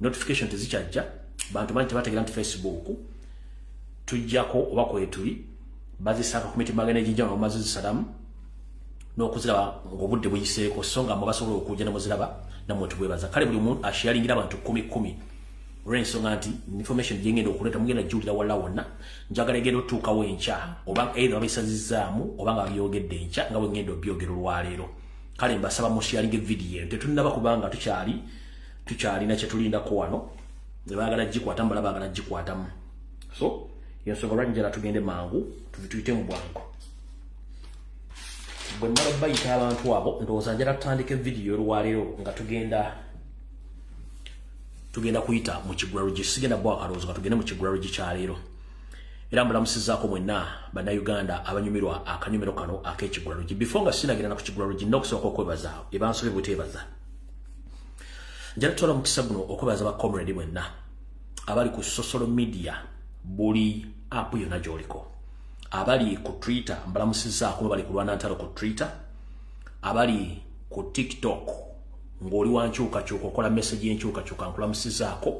notification tezikyajja bantu bangi tebategera nti Facebook tujjako oba kwetuli bazisaka committee magana ejinja no mazi salamu n'okuziraba ng'obudde buyiseeko so nga mubasobola okujja ne muziraba namwe tubwebaza kale buli muntu asharingira abantu 10 olw'ensonga nti information gyengenda okuleeta mugenda jjulira wala wonna njagala egenda otuukawo enkya oba either babisazizaamu oba nga byogedde enkya nga bwe ngenda obyogera olwaleero kale mbasaba musharinge video tetunnaba kubanga tukyalina kye tulindako wano ne baagala gikwata mbala baagala gikwatamu so yensonga lwaki njala tugende mangu tuyite mu bwangu bwe mmala bayita abantu abo ndowooza njala tutandika video olwaleero nga tugenda kuyita mu kigulalugi sigenda bwa kalowoozo nga tugende mu kigulalugi kyaleero era mbulamusizaako mwenna bannayuganda abanyumirwa akanyumiro kano ak'ekigulalugi before nga sinagenda na ku kigulalugi nina okusooka okwebaza ebansobye buteebaza njala tutwala mukisa guno okwebaza ba comrade mwenna abali ku social media buli app yonna gy'oliko abali ku Twitter mbalamusizaako bali ku lwanantalo ku Twitter abali ku TikTok ng'oli wankyukakyuka okola message y'enkyukakyuka nkulamusizaako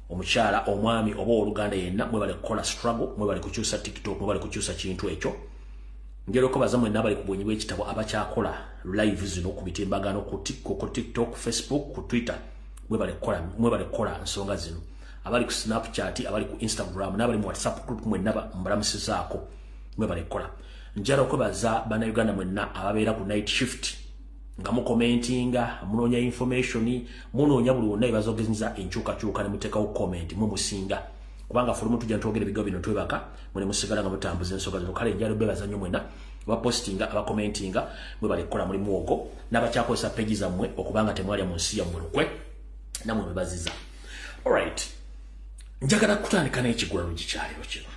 omukyala omwami oba oluganda yenna mwe bali kukola struggle mwe bali kukyusa TikTok mwe bali kukyusa kintu ekyo njala okubaza mwenna abali ku bwenyi bw'ekitabo abakyakola live zino ku mitimbagano ku TikTok, Facebook, ku Twitter mwe bali kukola nsonga zino abali ku Snapchat abali ku Instagram n'abali mu WhatsApp group mwenna mbalamusizaako mwe bali kukola njala okubaza bannayuganda mwenna ababeera ku night shift nga mukomentinga munoonya information munoonya buli wonna ebazogeza enkyukakyuka ne muteekawo comment musinga kubanga fulumu tujja ntwogera ebigambo bino twebaka mwe musigala nga mutambuza ensonga zino kale njala bebaza nnyo mwenna abapostinga abakomentinga mwe bali kukola mulimu ogwo n'abakyakozesa page zammwe okubanga temwalya mu nsi yammwe lukwe namwe bebaziza alright njagala kutandika n'ekigulalugi kyaleero kino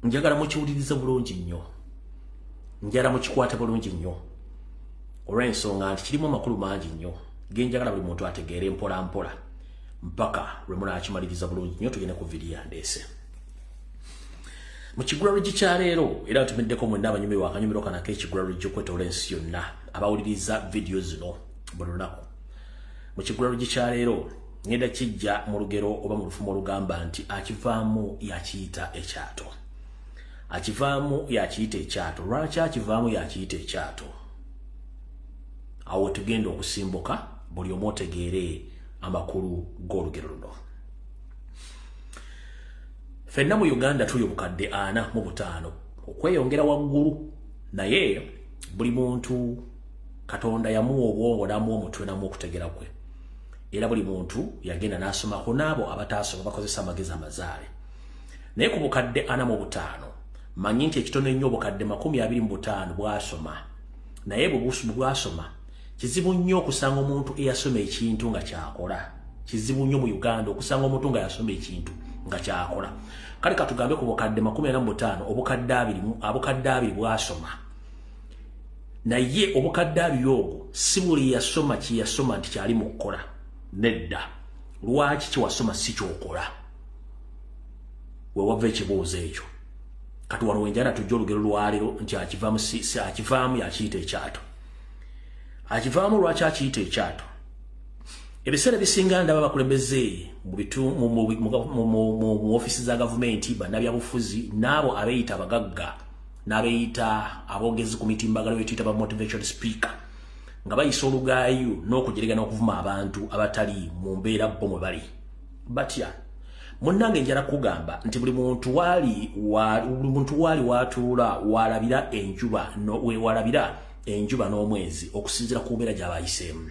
njagala mukiwuliriza bulungi nnyo njagala mukikwate bulungi nnyo olw'ensonga nti kirimu amakulu mangi nnyo genjagala buli muntu ategeere mpola mpola mpaka lwe munaakimaliriza bulungi nnyo tugende ku vidiyo yandeese mu kigulalugi kyaleero era tumiddeko mwenna abanyumirwa akanyumiro kano ak'ekigulalugi okwetoola ensi yonna abawuliriza vidiyo zino buli lunaku mu kigulalugi kyaleero ngenda kijja mu lugero oba mu lufumo olugamba nti akivaamu yakiyita ekyato akivaamu yakiyita ekyato lwaki akivaamu yakiyita ekyato awo tugenda okusimbuka buli omu otegeere amakulu g'olugero luno ffenna mu Uganda tuli obukadde 45 okweyongera waggulu naye buli muntu Katonda yamuwa obwongo n'amuwa omutwe n'amuwa okutegera kwe era buli muntu yagenda n'asomako n'abo abataasoma bakozesa amagezi amazaale naye ku bukadde 45 manyi nti ekitono ennyo obukadde 25 bwasoma naye bwasoma kizibu nnyo okusanga omuntu eyasoma ekintu nga kyakola kizibu nnyo mu Uganda okusanga omuntu nga yasoma ekintu nga kyakola kale katugambe ku bukadde 45 obukadde 2 bwasoma naye obukadde 2 obwo si buli yasoma kiyasoma nti kyali mu kukola nedda lwaki kiwasoma si kyokola wewava ekibuuzo ekyo kati wano wenjala tujja olugero lwaleero nti akivaamu yakiyita ekyato akivaamu lwaki akiyita ekyato ebiseera bisinga ndaba bakulembeze mu ofisi za gavumenti bannabyabufuzi n'abo abeeyita abagagga n'abeeyita aboogezi ku mitimbagano betuyita ba motivation speaker nga bayisa olugaayo n'okujerega n'okuvuma abantu abatali mu mbeera bo mwe bali batya munnange njala kugamba nti buli muntu waali watuula walabira enjuba n'omwezi okusinziira ku mbeera gy'abayiseemu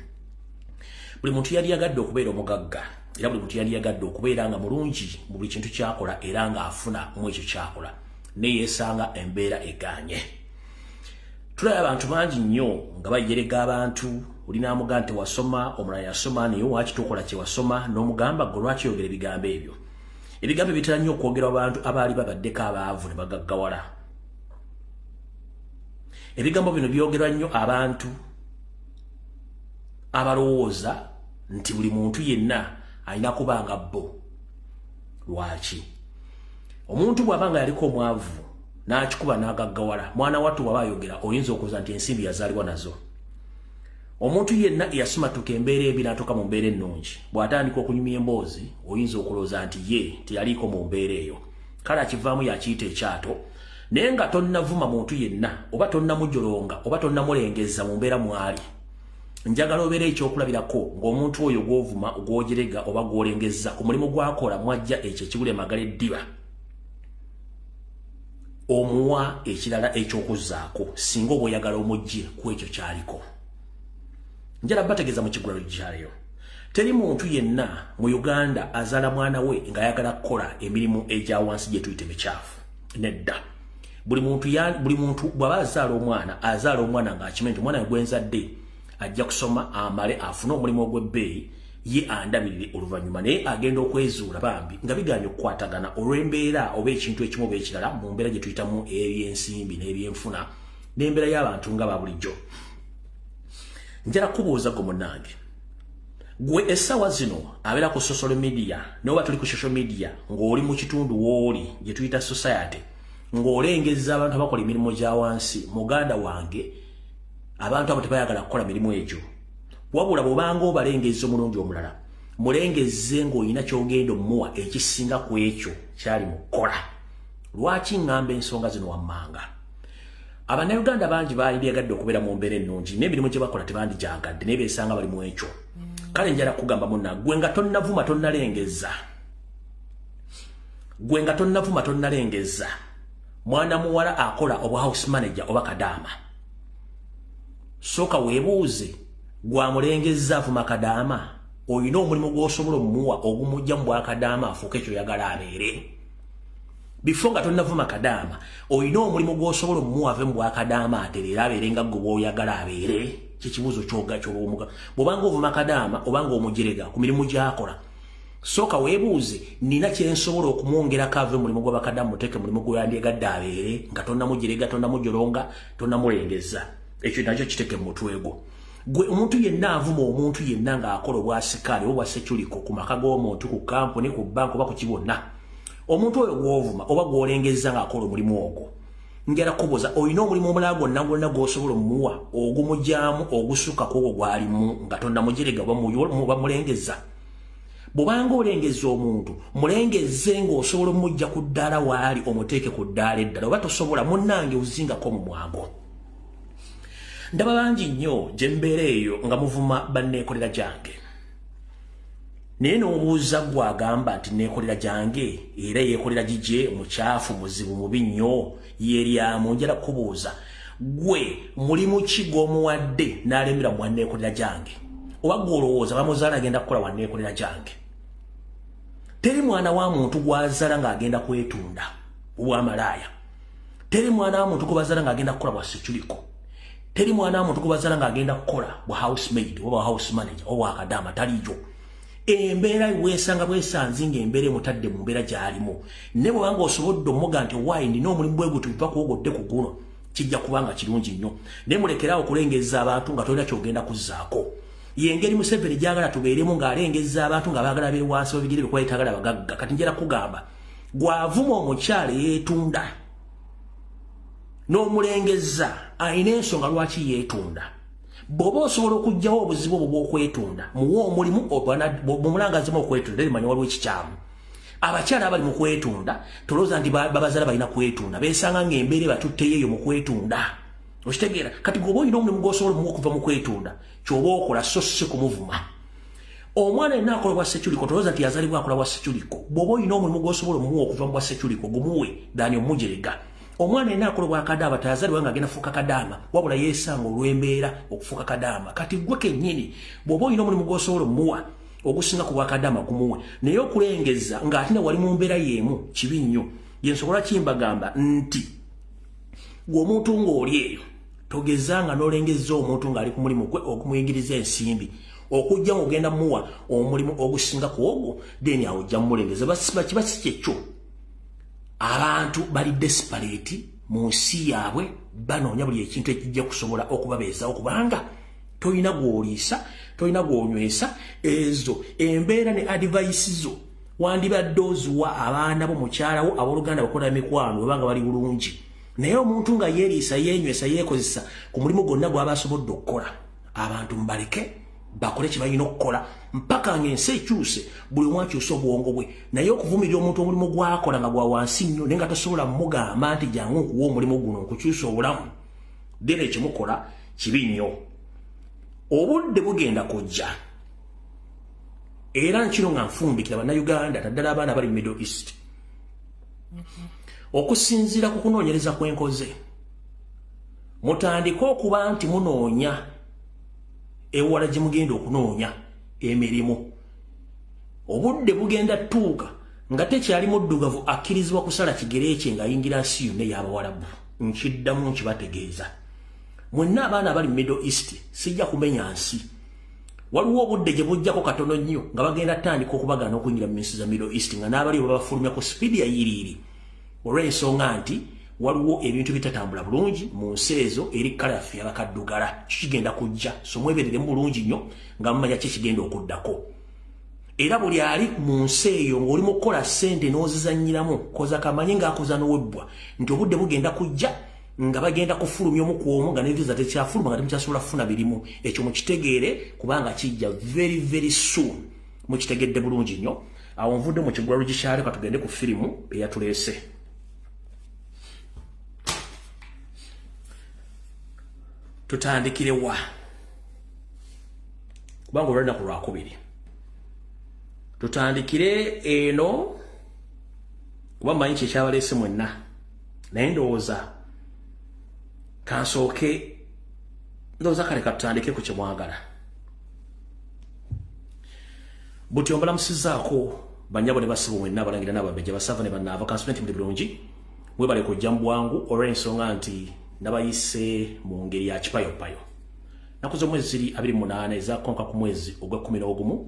buli muntu yali yagadde okubeera omugagga era buli muntu yali yagadde okubeera nga mulungi mu buli kintu kyakola era ng'afuna mu ekyo kyakola neyeesanga embeera eganye tulaba abantu bangi nnyo nga bajerega abantu olinamuga nti wasoma omulala yasoma naye waaki tukola kye wasoma n'omugamba gwe lwaki yogera ebigambo ebyo ebigambo bitera nnyo okwogera abantu abaali babaddeko abaavu ne bagaggawala ebigambo bino byogerwa nnyo abantu abalowooza nti buli muntu yenna alina kuba nga bo lwaki omuntu bw'aba nga yaliko omwavu n'akikuba n'agaggawala mwana wattu bw'aba ayogera oyinza okuza nti ensimbi yazaalibwa nazo Omuntu yenna yasumatuka embeera ebi n'atuuka mu mbeera ennungi bw'atandika okunyumya emboozi oyinza okulowooza nti ye teyaliko mu mbeera eyo kale akivaamu yakiyita ekyato naye nga tonnavuma muntu yenna oba tonnamujolonga oba tonnamulengeza mu mbeera mwali njagala obeera ekyokulabirako ng'omuntu oyo gw'ovuma gw'ogerega oba gw'olengeza ku mulimu gw'akola mwajja ekyo ekibula emagala eddiba omuwa ekirala eky'okuzzaako singa oba oyagala omugye ku ekyo kyaliko. Njala bategeeza mu kigula lukyaleyo. Teri muntu yenna mu Uganda azaala mwana we nga ayagala kukola emirimu egya wansi gye tuyita emikyafu. Nedda. Buli muntu bw'aba azaala omwana ng'akimanyi nti omwana we gwenzadde ajja kusoma amale afune omulimu ogw'ebbeeyi ye andamirire oluvannyuma naye agenda okwezuula bambi nga biganye okukwatagana olw'embeera oba ekintu ekimu oba ekirala mu mbeera gye tuyitamu eby'ensimbi n'ebyenfuna n'embeera y'abantu nga ba bulijjo. Njala kubuuza gwe munnange gwe essaawa zino abeera ku social media n'oba tuli ku social media ng'oli mu kitundu w'oli gye tuyita society ng'olengeza abantu abakola emirimu gya wansi muganda wange abantu abo tebayagala kukola mirimu egyo wabula bw'obanga obalengeza omulundi omulala mulengeze ng'olina ky'ogenda omuwa ekisinga ku ekyo kyali mu kukola. Lwaki ngamba ensonga zino wammanga? Abannayuganda bangi baali byegadde okubeera mu mbeera ennungi n'emirimu gye bakola tebandijaagadde naye beesanga bali mu ekyo. Kale njala kugamba munna gwe nga tonnavuma tonnalengeza mwana muwala akola oba house manager oba kadaama soka weebuuze gwamulengeza avuma kadaama oyina omulimu gw'osobola omuwa ogumujja mu bwakadaama afuuka ekyo oyagala abeere. Bifo nga tonnavuma kadaama oyina omulimu gw'osobola omuwa ave mu bwakadaama ate leero abeere nga gwe bw'oyagala abeere. Kikibuuzo ky'olwomuga bw'obanga ovuma kadaama obanga omujerega ku mirimu gy'akola soka weebuuze nina kyensobola okumwongerako ave mulimu gw'abakadaama muteeke mulimu gw'yandyegadde abeere nga tonnamujerega tonnamujolonga tonnamulengeza. Ekyo nakyo kiteeke mu mutwe gwo. Gwe omuntu yenna avuma omuntu yenna ng'akola obwasikaali oba seculiko ku maka g'omuntu ku kampuni ku banka oba ku kibonna omuntu oyo gw'ovuma oba gw'olengeza ng'akola omulimu ogwo njala kubuuza oyina omulimu omulala gwonna gw'osobola omuwa ogumugyamu ogusukka ku ogwo gw'alimu nga tonnamujerega oba mulengeza. Bw'obanga olengeza omuntu mulengeze ng'osobola omujja ku ddaala waali omuteeke ku ddaala eddala oba tosobola munnange ozingako mu mwago. Ndaba bangi nnyo gye mbeera eyo nga muvuma banneekolera gyange naye n'obuuza gwagamba nti neekolera gyange era yeekolera gigye mukyafu muzibu mubi nnyo yeryamu. Njala kubuuza gwe mulimu ki gw'omuwadde n'alemera mu wanneekolera gyange oba gw'olowooza bamuzaala agenda kukola wanneekolera gyange? Teri mwana wa muntu gwazaala ng'agenda kwetunda obwamalaaya. Teri mwana wa muntu gwazaala ng'agenda kukola bwa seculiko. Teri mwana wa muntu gwazaala ng'agenda kukola bwa housemaid oba house manager oba akadaama taliijo. Embeera weesanga bwesanzi ng'embeera emutadde mu mbeera gy'alimu ne bw'obanga osobodde omuga nti waayi nina omulimu bwe guti biva kuwogodde ku guno kijja kubanga kirungi nnyo naye mulekeraawo okulengeza abantu nga tolina kyogenda kuzzaako. Yengeri Museveni gyagala tubeeremu ng'alengeza abantu nga baagala abeere wansi babigere bikuba yetagala bagagga. Kati njala kugamba gw'avuma omukyala yeetunda n'omulengeza ayina ensonga lwaki yeetunda. Bw'oba osobola okuggyawo obuzibu obwo bw'okwetunda muwe omulimu mumulangazimu okwetunda erimanya waliwo ekikyamu. Abakyala abali mu kwetunda tolowooza nti babazaala balina kwetunda beesanga ng'embeera batutteyo eyo mu kwetunda. Okitegeera kati gwoba olina omulimu gw'osobola omuwa okuva mu kwetunda ky'oba okola so si kumuvuma. Omwana yenna akola bwa seculiko tolowooza nti yazaalibwa akola bwa seculiko. Bw'oba olina omulimu gw'osobola omuwa okuva mu bwa seculiko gumuwe dani omujerega. Omwana yenna akola bwa kadaama tayazaalibwa ng'agenda fuuka kadaama wabula yeesanga olw'embeera okufuuka kadaama. Kati gwe kennyini bw'oba olina omulimu gw'osobola omuwa ogusinga ku bwa kadaama gumuwe naye okulengeza ng'ate ne wali mu mbeera y'emu kibi nnyo. Yensobola kimbagamba nti gw'omuntu ng'oli eyo togezanga n'olengeza omuntu ng'ali ku mulimu gwe okumuyingiriza ensimbi okujja ng'ogenda muwa omulimu ogusinga ku ogwo then awo ojja mumulengeza. Kiba si kyekyo. Abantu bali desperate mu nsi yaabwe banoonya buli ekintu ekijja kusobola okubabeezawo kubanga tolina gw'oliisa tolina gw'onywesa ezo embeera ne advice zo wandibadde oziwa abaana bo mukyalawo abooluganda bakola emikwano obanga bali bulungi naye omuntu nga yeeriisa yeenywesa yeekozesa ku mulimu gwonna gw'aba asobodde okukola abantu mbaleke bakole kibayina okukola mpaka ng'ensi ekyuse buli omu akyusa obwongo bwe naye okuvumirira omuntu omulimu gw'akola nga gwa wansi nnyo naye nga tasobola mugamba nti jangu nkuwa omulimu guno nkukyusa obulamu dira ekimukola kibi nnyo obudde bugenda kujja era nkino nga nfumbikira bannayuganda naddala abaana bali Middle East okusinziira ku kunoonyereza kwenkoze mutandike okuba nti munoonya ewala gye mugenda okunoonya emirimu obudde bugenda tuuka nga tekyali muddugavu akkirizibwa kusala kigere kye ng'ayingira nsi yonna ey'Abawarabu nkiddamu nkibategeeza mwenna abaana abali Middle East sijja kumenya nsi waliwo obudde gye bujjako katono nnyo nga bagenda tandika okubagana okuyingira mu nsi za Middle East nga n'abaliwo babafulumya ku sipiidi ya yiriiri olw'ensonga nti waliwo ebintu bitatambula bulungi mu nsi ezo eri kkala yaffe yabakaddugala kigenda kujja so mwebereremu bulungi nnyo nga mumanya ki kigenda okuddako era buli ali mu nsi eyo ng'oli mu kukola ssente n'ozizannyiramu koza kamanyi ng'akoza n'owebbwa nti obudde bugenda kujja nga bagenda kufulumya omu ku omu nga n'enviza tekyafuluma nga temukyasobola kufuna birimu ekyo mukitegeere kubanga kijja very very soon mukitegedde bulungi nnyo awo nvudde mu kigula lugikyale katugende ku firimu eyatuleese tutandikire wa kubanga olw'olunaku lwakubiri tutandikire eno kuba mmanyi kyekyabaleese mwenna naye ndowooza kansooke ndowooza kale katutandike ku kyemwagala buti ombalamusizaako banyabo ne basibu mwenna abalangira n'ababejja basava ne bannaava kansooke nti muli bulungi mwebale kujja mu bwangu olw'ensonga nti nabayise mu ngeri ya kipayopayo nakuza omwezi 28 ezakonka ku mwezi ogwa11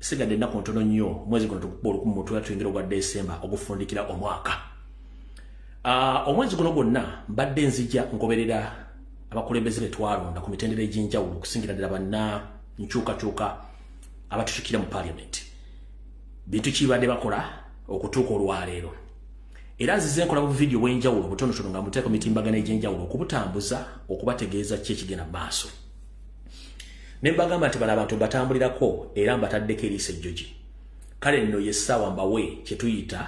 sigadde ennaku ntono nnyo mwezi guno tukuba olukumu mutwe tuyingira ogwa Desemba ogufundikira omwaka omwezi guno gwonna mbadde nzija ngoberera abakulembeze be twalonda ku mitendera egy'enjawulo okusingira ddala banna nkyukakyuka abatushikira mu Parliamentary bintu kibadde bakola okutuuka olwaleero era nzize nkola bu video bw'enjawulo butonotono nga muteeka mitimbagana egy'enjawulo okubutambuza okubategeeza ki ekigenda maaso ne mbagamba nti bano abantu batambulirako era mbataddeko eriisa ejjogi kale nno yessaawa mbawe kye tuyita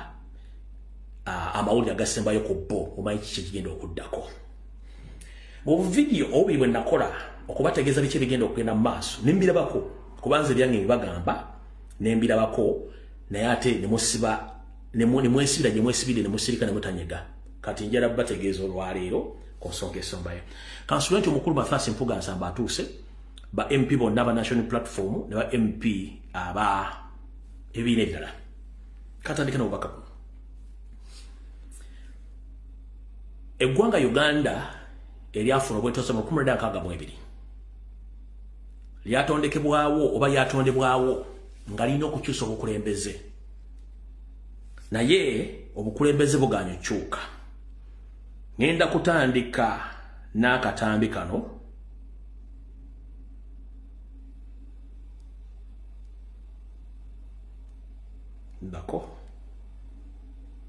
amawulire agasembayo ku bo omanyi ki kyekigenda okuddako mu video obubiri bwe nakola okubategeeza biki ebigenda okugenda mu maaso ne mbirabako kubanza ebyange bibagamba ne mbirabako naye ate ne musiba nemwesibira gye mwesibire ne musirika ne mutanyega kati njala bategeeza olwaleero ku nsonga esombayo kansulenti omukulu Mathias Mpuga Nsamba atuuse ba MP bonna aba National Platform ne ba MP aba ebiina ebirala katandika n'obubaka buno eggwanga Uganda eryafuna obwetosa mu 1962 lyatondekebwawo oba lyatondebwawo nga lirina okukyusa obukulembeze naye obukulembeze buganya okyuka ngenda kutandika n'akatambi kano ndako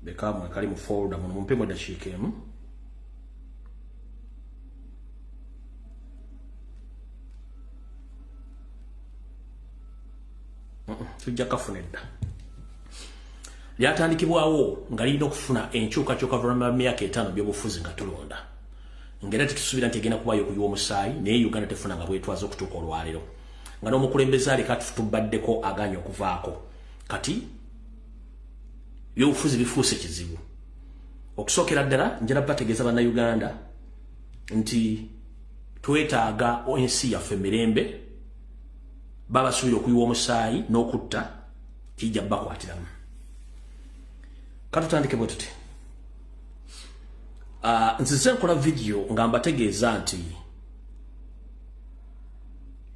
bekamwe kali mu folder muno mumpe mu dakiika emu tujja kafuna edda lyatandikibwawo nga lirina okufuna enkyukakyuka oluvannyuma lw'emyaka 5 by'obufuzi nga tulonda ngera tetusuubira nti egenda kubayo okuyiwa omusaayi naye Uganda tefuna nga bwetwaza okutuuka olwaleero nga n'omukulembeze aleka tubaddeko aganya okuvaako kati by'obufuzi bifuuse kizibu okusookera ddala njala bategeeza bannayuganda nti twetaaga ensi yaffe mirembe babasuubira okuyiwa omusaayi n'okutta kijja bakwatiramu katutandike bwe tuti nzize nkola video nga mbategeeza nti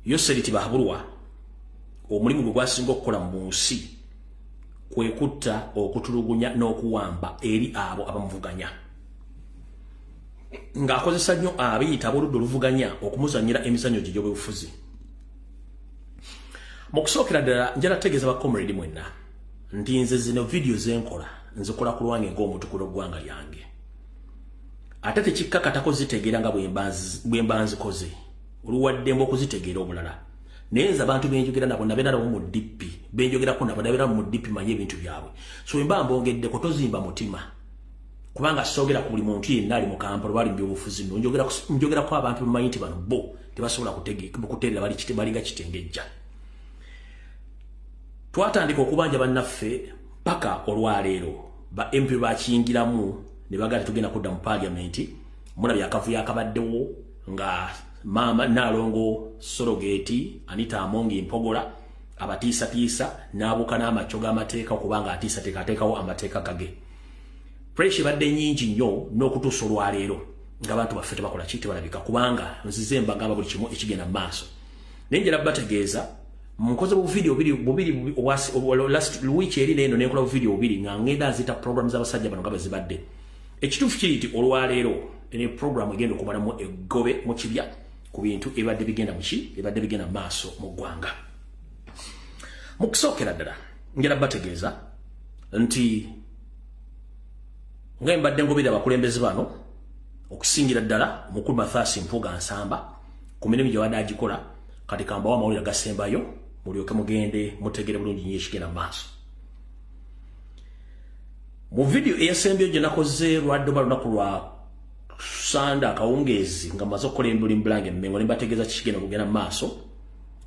Yoseriti Bahabulwa omulimu gwe gwasinga okukola mu nsi kwe kutta okutulugunya n'okuwamba eri abo abamuvuganya ng'akozesa nnyo abiyita ab'oludda oluvuganya okumuzannyira emizannyo gye gy'obufuzi mu kusookera ddala njala tegeeza bakomredi mwenna nti nze zino video zenkola nzikola ku lwange ng'omutukula ggwanga lyange ate tekikkakatako zitegeera nga bwe mba nzikoze oluwaddembo okuzitegeera obulala nenza abantu benjogera nabo nabena nabo mu DP benjogera ko nabo nabena mu DP manye ebintu byabwe so emba mbongedde ko tozimba mutima kubanga sogera ku buli muntu yenna ali mu kampalo bali mbyobufuzi njogera ko abantu bamanyi nti bano bo tebasobola kutegeera bali ga kitengejja twatandika okubanja bannaffe paka olwaleero ba MP bakiyingiramu ne bagala tugenda kudda mu Parliament mulabya akavuyo akabaddewo nga mama nalongo Sorogeti Anita Amongi Mpogola abatiisa nabuka n'amacho g'amateeka okubanga atiisa teekateekawo amateeka gage pressure badde nyingi nnyo n'okutuusa olwaleero ng'abantu baffe tebakola kiti balabika kubanga nzize mbagamba buli kimu ekigenda maaso nenjera bategeeza mukoze bu video bubiri last week eri neno nekola video bubiri nga ngenda zita programs z'abasajja bano ngabe zibadde ekituufu kiri olwaleero ene program egenda okubalamu egobe mu kibya ku bintu ebadde bigenda maaso mu ggwanga mu kusookera ddala njera bategeeza nti nga mbadde ngobera abakulembeze bano okusingira ddala omukulu Mathasi Mpuga Nsamba ku mirimu gye wadagikola kati kamba wa mawulire gasembayo mulyoke mugende mutegere bulungi nnyo ekigenda maaso mu video eyasembyo gye nakoze lwaddoba lunaku lwa Sanda akawungezi nga maze okukola embulimbu lange mmengo ne mbategeeza kigenda kugenda maaso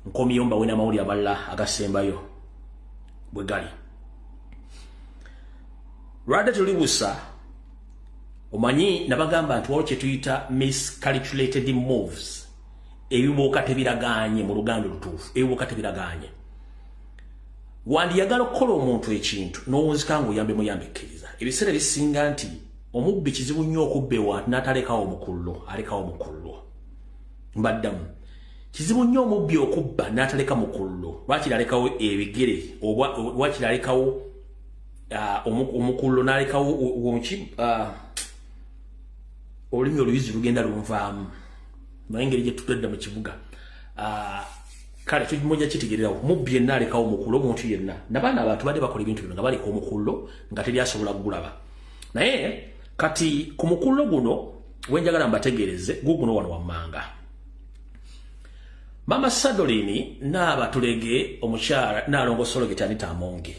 nkomyomba wena amawulire abalala agasembayo bwe gali lwadde tulibusa omanyi nabagamba nti waliwo kye tuyita miscalculated moves ebibuuka tebiraganye mu luganda olutuufu ebibuuka tebiraganye wandiyagala okukola omuntu ekintu n'owunzika ng'oyambe muyambekkiriza ebiseera bisinga nti omubbi kizibu nnyo okubba ewantu n'atalekawo omukullo mbaddamu kizibu nnyo omubbi okubba n'ataleka mukullo lwakiri alekawo ebigere oba lwakiri alekawo omukullo n'alekawo olulimi oluyizi lugenda lunvaamu naye engeri gye tutedda mu kibuga kale tujja kitegeererawo mubbi yenna alekawo omukullo omuntu yenna nabaana abantu badde bakola ebintu bino nga baleka omukullo nga teri asobola kugulaba naye kati ku mukullo guno wenjagala mbategereze guguno wano wammanga Mama Sadolini n'abatulege omukyala n'alongo Sorogeti Anita Amongi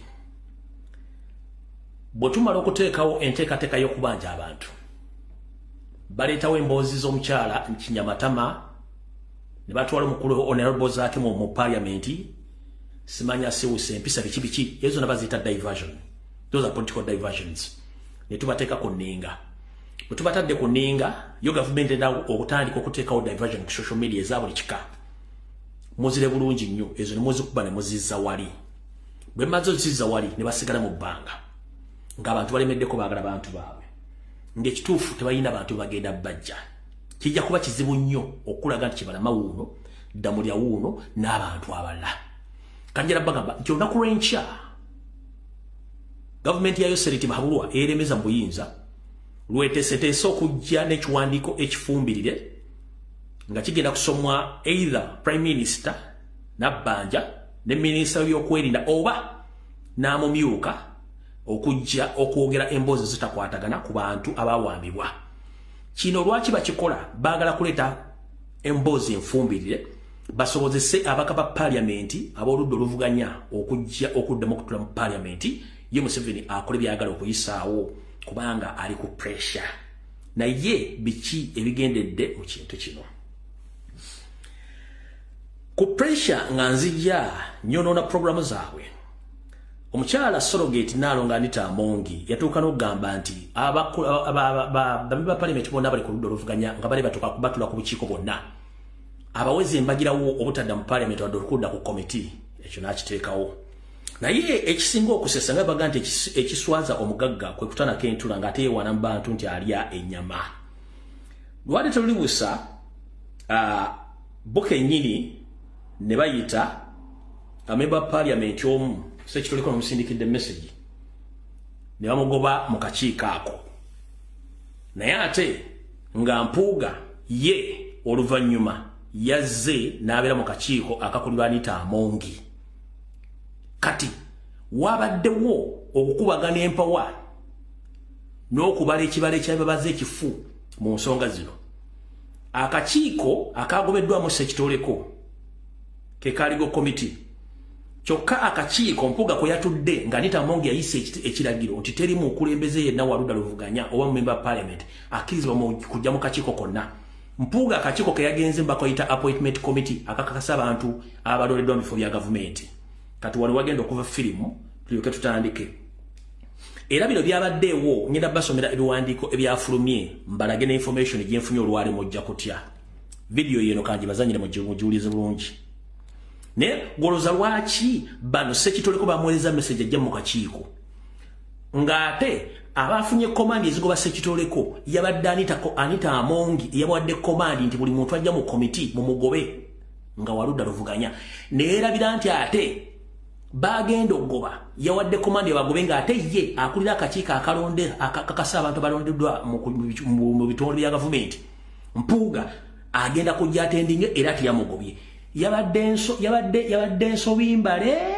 bwe tumala okuteekawo enteekateeka y'okubanja abantu baleetawo emboozi z'omukyala Kinyamatama ne batwala omukulu honorable zaake mu Parliament simanya siwuse empisa biki ezo nabazita diversion those are political diversions ne tubateeka ku nninga bwe tubatadde ku nninga yo government endawo okutandika okuteekawo diversion ku social media eza buli kika muzire bulungi nnyo ezo ne muzikuba ne muzizza wali bwe maze ozizza wali ne basigala mu bbanga ng'abantu balemeddeko baagala bantu baabwe ng'ekituufu tebalina bantu bagenda bajja kijja kuba kizibu nnyo okulaga nti kibalama wuuno ddamulya wuuno n'abantu abalala kanjira bagamba nti olunaku lw'enkya gavumenti yayo Seriti Bahabulwa eremeza mu buyinza lweteeseteese okujja n'ekiwandiiko ekifumbirire nga kigenda kusomwa either Prime Minister Nabbanja ne Minisita w'ebyokwerinda oba n'amumyuka okujja okwogera emboozi zitakwatagana ku bantu abawambibwa. Kino lwaki bakikola baagala kuleeta emboozi enfumbirire basobozese abaka ba Parliament ab'oludda oluvuganya okujja okuddamu okutula mu Parliament ye Museveni akole byagala okuyisaawo kubanga ali ku pressure. Naye biki ebigendedde mu kintu kino? Ku pressure nga nzija nyonoona programu zaabwe. Omukyala Sorogeti n'alonga Anita Amongi yatuuka n'okugamba nti abami ba Parliament bonna bali ku ludda oluvuganya nga bali batula ku bukiiko bonna abawezi embagirawo obutadda mu Parliament wadde okudda ku committee ekyo n'akiteekawo. Naye ekisinga okusesa nga baga nti ekiswaza omugagga kwe kutanako entula ng'ate yeewaana mu bantu nti alya ennyama. Lwali terulibusa bo kennyini ne bayita amemba Parliament omu sekitoliko nomusindikidde message ne bamugoba mu kakiiko ako. Naye ate nga Mpuuga ye oluvannyuma yazze n'abeera mu kakiiko akakulirwa Anita Amongi. Kati wabaddewo okukubagana empawa n'okubala ekibala ekyababaza ekifu mu nsonga zino. akakiiko akagobeddwamu Ssekitoleko ke Kaligo Committee kyokka akakiiko Mpuuga kwe yatudde nga Anita Amongi yayise ekiragiro nti terimu okulembeze yenna Walulda Luvuganya oba member Parliament akkirizibwa mu kujja mu kakiiko konna. Mpuuga akakiiko ke yagenze mbakayita appointment committee akakakasa abantu abaloleddwa mu bifo bya gavumenti. Kati wali wagenda okuva firimu tulyoke tutandike. Era bino byabaddeewo ngenda basomera ebiwandiiko ebyafulumye mbalage ne information gyenfunye olwali mujja kutya. Video yeno kanji bazanyire mujulize bulungi. Ne goloza lwaki bano Ssekitoleko bamweleza message ajja mu kakiiko. Ngate abafunye command ezigoba Ssekitoleko yabadde Anita Amongi yabadde command nti buli muntu ajja mu committee mu mugobe nga Walulda Luvuganya. Neerabira nti ate bagenda ogoba yawadde command yabagobe nga ate ye akulira akakiiko akalonde akakasa abantu balondeddwa mu bitonde bya gavumenti. Mpuuga agenda kujja atendinge era tiyamugobye. Yabadde ensobi mbale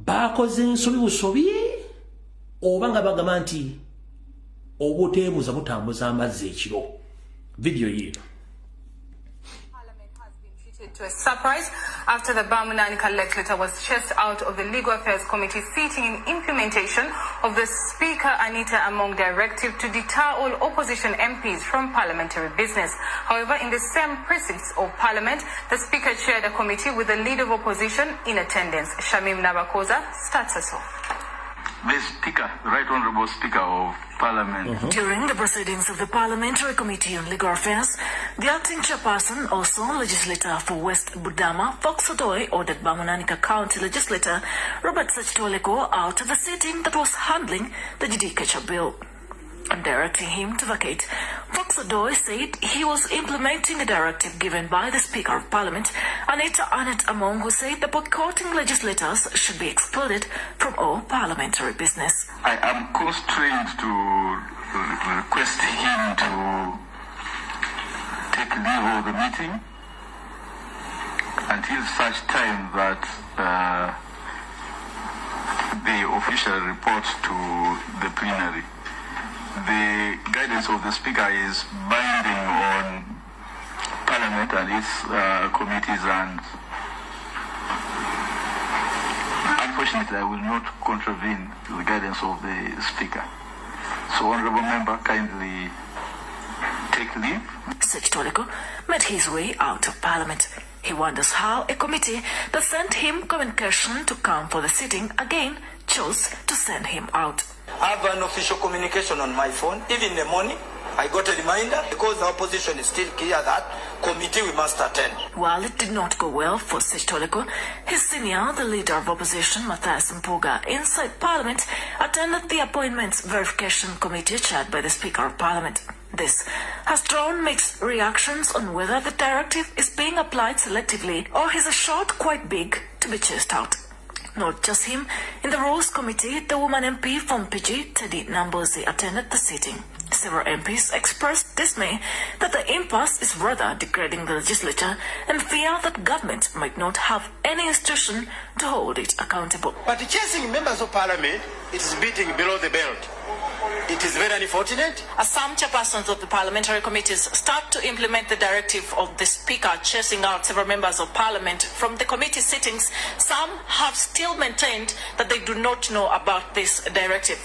bakoze ensobi busobi oba nga bagamba nti obuteebuza butambuza amazzi ekiro. Video yino. To a surprise after the Bamunanika letter was chased out of the Legal Affairs Committee seating in implementation of the Speaker Anita Amongi directive to deter all opposition MPs from parliamentary business. However, in the same precincts of Parliament, the Speaker chaired a committee with the Leader of Opposition in attendance. Shamim Nabakoza starts us off. The Speaker, the Right Honourable Speaker of Parliament. During the proceedings of the Parliamentary Committee on Legal Affairs, the acting chairperson, also legislator for West Budama, Fox Odoi, ordered Bamunanika County legislator Robert Ssekitoleko out of the sitting that was handling the Judicature Bill. And directing him to vacate, Fox Odoi said he was implementing a directive given by the Speaker of Parliament, Anita Amongi, who said the boycotting legislators should be excluded from all parliamentary business. I am constrained to request him to take leave of the meeting until such time that the official reports to the plenary. The guidance of the Speaker is binding on Parliament and its committees, and unfortunately I will not contravene the guidance of the Speaker. So, Honourable Member, kindly take leave. Ssekitoleko made his way out of Parliament. He wonders how a committee that sent him communication to come for the sitting again chose to send him out. I have an official communication on my phone. Even in the morning, I got a reminder because the opposition is still clear that committee we must attend. While it did not go well for Ssekitoleko, his senior, the Leader of Opposition, Matthias Mpuuga, inside Parliament, attended the Appointments Verification Committee chaired by the Speaker of Parliament. This has drawn mixed reactions on whether the directive is being applied selectively or is a shot quite big to be chased out. Not just him, in the Rules Committee, the woman MP from PG, Teddy Nambozi, attended the sitting. Several MPs expressed dismay that the impasse is rather degrading the legislature and fear that government might not have any institution to hold it accountable. But chasing members of Parliament, it is beating below the belt. It is very unfortunate. As some chairpersons of the parliamentary committees start to implement the directive of the Speaker chasing out several members of Parliament from the committee sittings, some have still maintained that they do not know about this directive.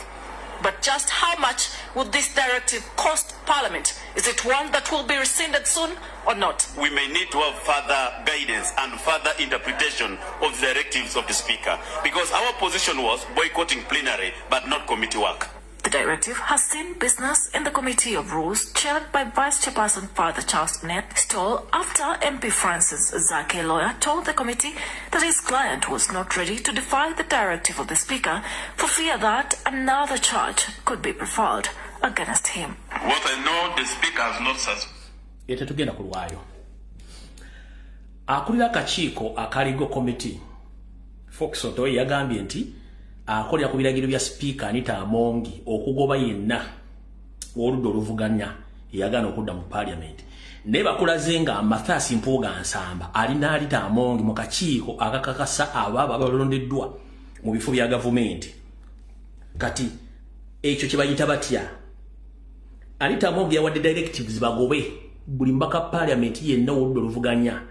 But just how much would this directive cost Parliament? Is it one that will be rescinded soon or not? We may need to have further guidance and further interpretation of the directives of the Speaker, because our position was boycotting plenary but not committee work. The directive has seen business in the Committee of Rules, chaired by Vice Chairperson Father Charles Net, stall after MP Francis Zake, lawyer, told the committee that his client was not ready to defy the directive of the Speaker for fear that another charge could be preferred against him. What I know, the Speaker has not suspended. Yete tugenda kulwayo. Akulira akakiiko akaligo committee. Fox Odoi yagambye nti akolera ku biragiro bya Speaker Anita Amongi okugoba yenna Walulda Luvuganya yagana okudda mu Parliament. Ne bakulaze nga Matthias Mpuuga Nsamba alina Anita Amongi mu kakiiko akakakasa ababa balondeddwa mu bifo bya gavumenti. Kati ekyo kibayita batya Anita Amongi yawadde directives bagobe buli mbaka parliament yenna wudde oluvuganya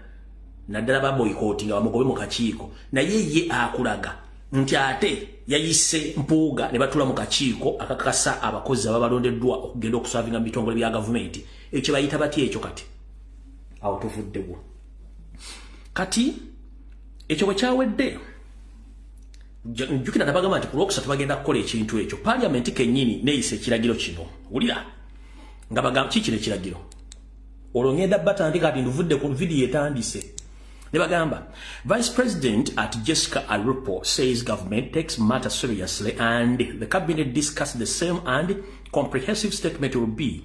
naddala ba boycotting abamugobe mu kakiiko naye ye akulaga nti ate yayise Mpuuga ne batula mu kakiiko akakasa abakozi ababalondeddwa okugenda okusavinga mu bitongole bya gavumenti ekyo bayita batya ekyo kati awo tuvuddewo kati ekyo bwe kyawedde njukira nabagamba nti ku Lwokusatu bagenda kukola ekintu ekyo parliament kennyini neeyisa ekiragiro kino wulira nga bagamba kiki ekiragiro olwo ngenda batandika kati nduvudde ku video etandise ne bagamba Vice President at Jessica Arupo says government takes matter seriously and the cabinet discussed the same and comprehensive statement will be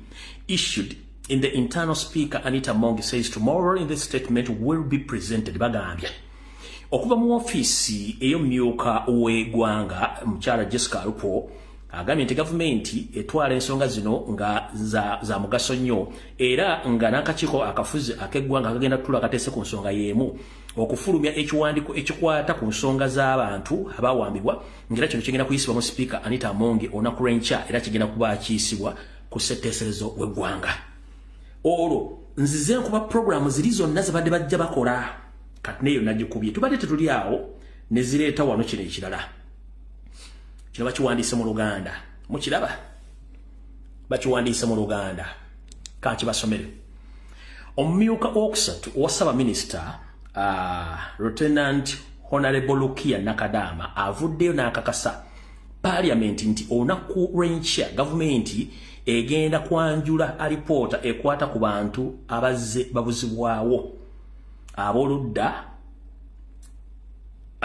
issued in the internal speaker Anita Amongi says tomorrow in the statement will be presented bagambye okuva mu office ey'omumyuka w'eggwanga mukyala Jessica Arupo agambye nti gavumenti etwala ensonga zino nga za mugaso nnyo era nga n'akakiiko akafuzi ak'eggwanga kagenda tutula kateese ku nsonga y'emu okufulumya ekiwandiiko ekikwata ku nsonga z'abantu abawambibwa ng'era kino kigenda kuyisibwa mu sipiika Anita Amongi olunaku lw'enkya era kigenda kuba akiyisibwa ku ssetteeserezo w'eggwanga olwo nzize nkuba programu ziri zonna zibadde bajja bakola kati neyo nagikubye tubadde tetuli awo ne zireeta wano kino ekirala kino bakiwandiise mu Luganda mukiraba bakiwandiise mu Luganda kakibasomere omumyuka owokusatu owa Ssaabaminisita Lieutenant Honorable Lukia Nakadama avuddeyo n'akakasa Parliament nti olunaku lw'enkya gavumenti egenda kwanjula alipoota ekwata ku bantu abazze babuzibwawo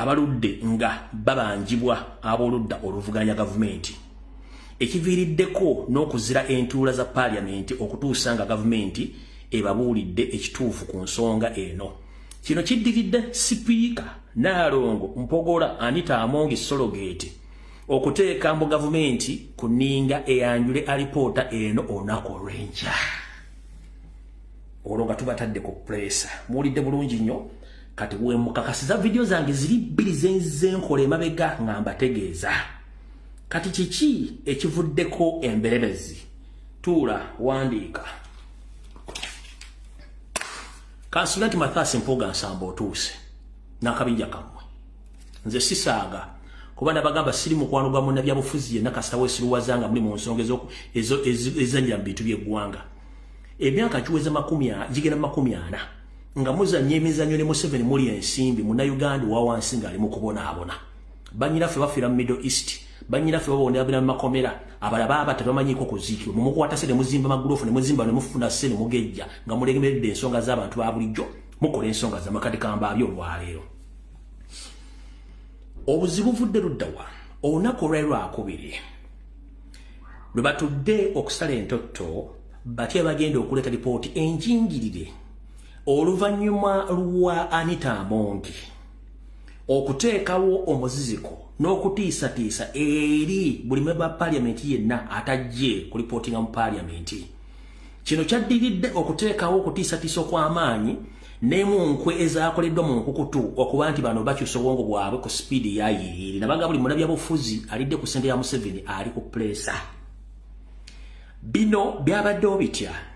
abaludde nga babanjibwa aboludda oluvuganya gavumenti ekiviiriddeko n'okuzira entuula za Parliament okutuusa nga gavumenti ebabuulidde ekituufu ku nsonga eno kino kiddiridde sipiika Naalongo Mpogola Anita Amongi Sologate okuteeka mu gavumenti ku nninga eyanjule alipoota eno olunaku olw'enkya olwo nga tubatadde ku presa muwulidde bulungi nnyo kati we mukakasiza video zange ziri bbiri zenkola emabega nga mbategeeza kati kiki ekivuddeko emberebezi tuula wandiika Kansulati Mathasi Mpuuga Nsamba otuuse n'akabinja kammwe nze sisaaga kuba nabagamba siri mukwano gwa munnabyabufuzi yenna kasita weesiruwazanga muli mu nsonga ezanjira mu bintu by'eggwanga emyaka giweza gigenda 40 nga muzannya emizannyo ne Museveni muli ensimbi munnayuganda owa wansi ng'ali mu kubonaabona bannyinaffe bafiira mu Middle East bannyinaffe babonera mu makomera abalaba tebamanyiiko kuziikibwa mumukwata se ne muzimba maguloofu ne muzimba ne mufuna se ne mugejja nga mulegemeredde ensonga z'abantu ba bulijjo mukola ensonga z'amakati kambaabyo olwaleero obuzibu buvudde luddawa olunaku olw'Olwakubiri lwe batudde okusala entotto batya bagenda okuleeta lipooti enjingirire oluvannyuma lwa Anita Amongi okuteekawo omuziziko n'okutiisatiisa eri buli memba wa Parliament yenna atajje ku lipootinga mu Parliament kino kyaddiridde okuteekawo okutiisatiisa okw'amaanyi n'emunkwe ezaakoleddwa mu nkukutu okuba nti bano bakyusa obwongo bwabwe ku sipiidi eyayiiri nabaga buli munnabyabufuzi alidde ku ssente ya Museveni ali ku pulesa bino byabaddewo bitya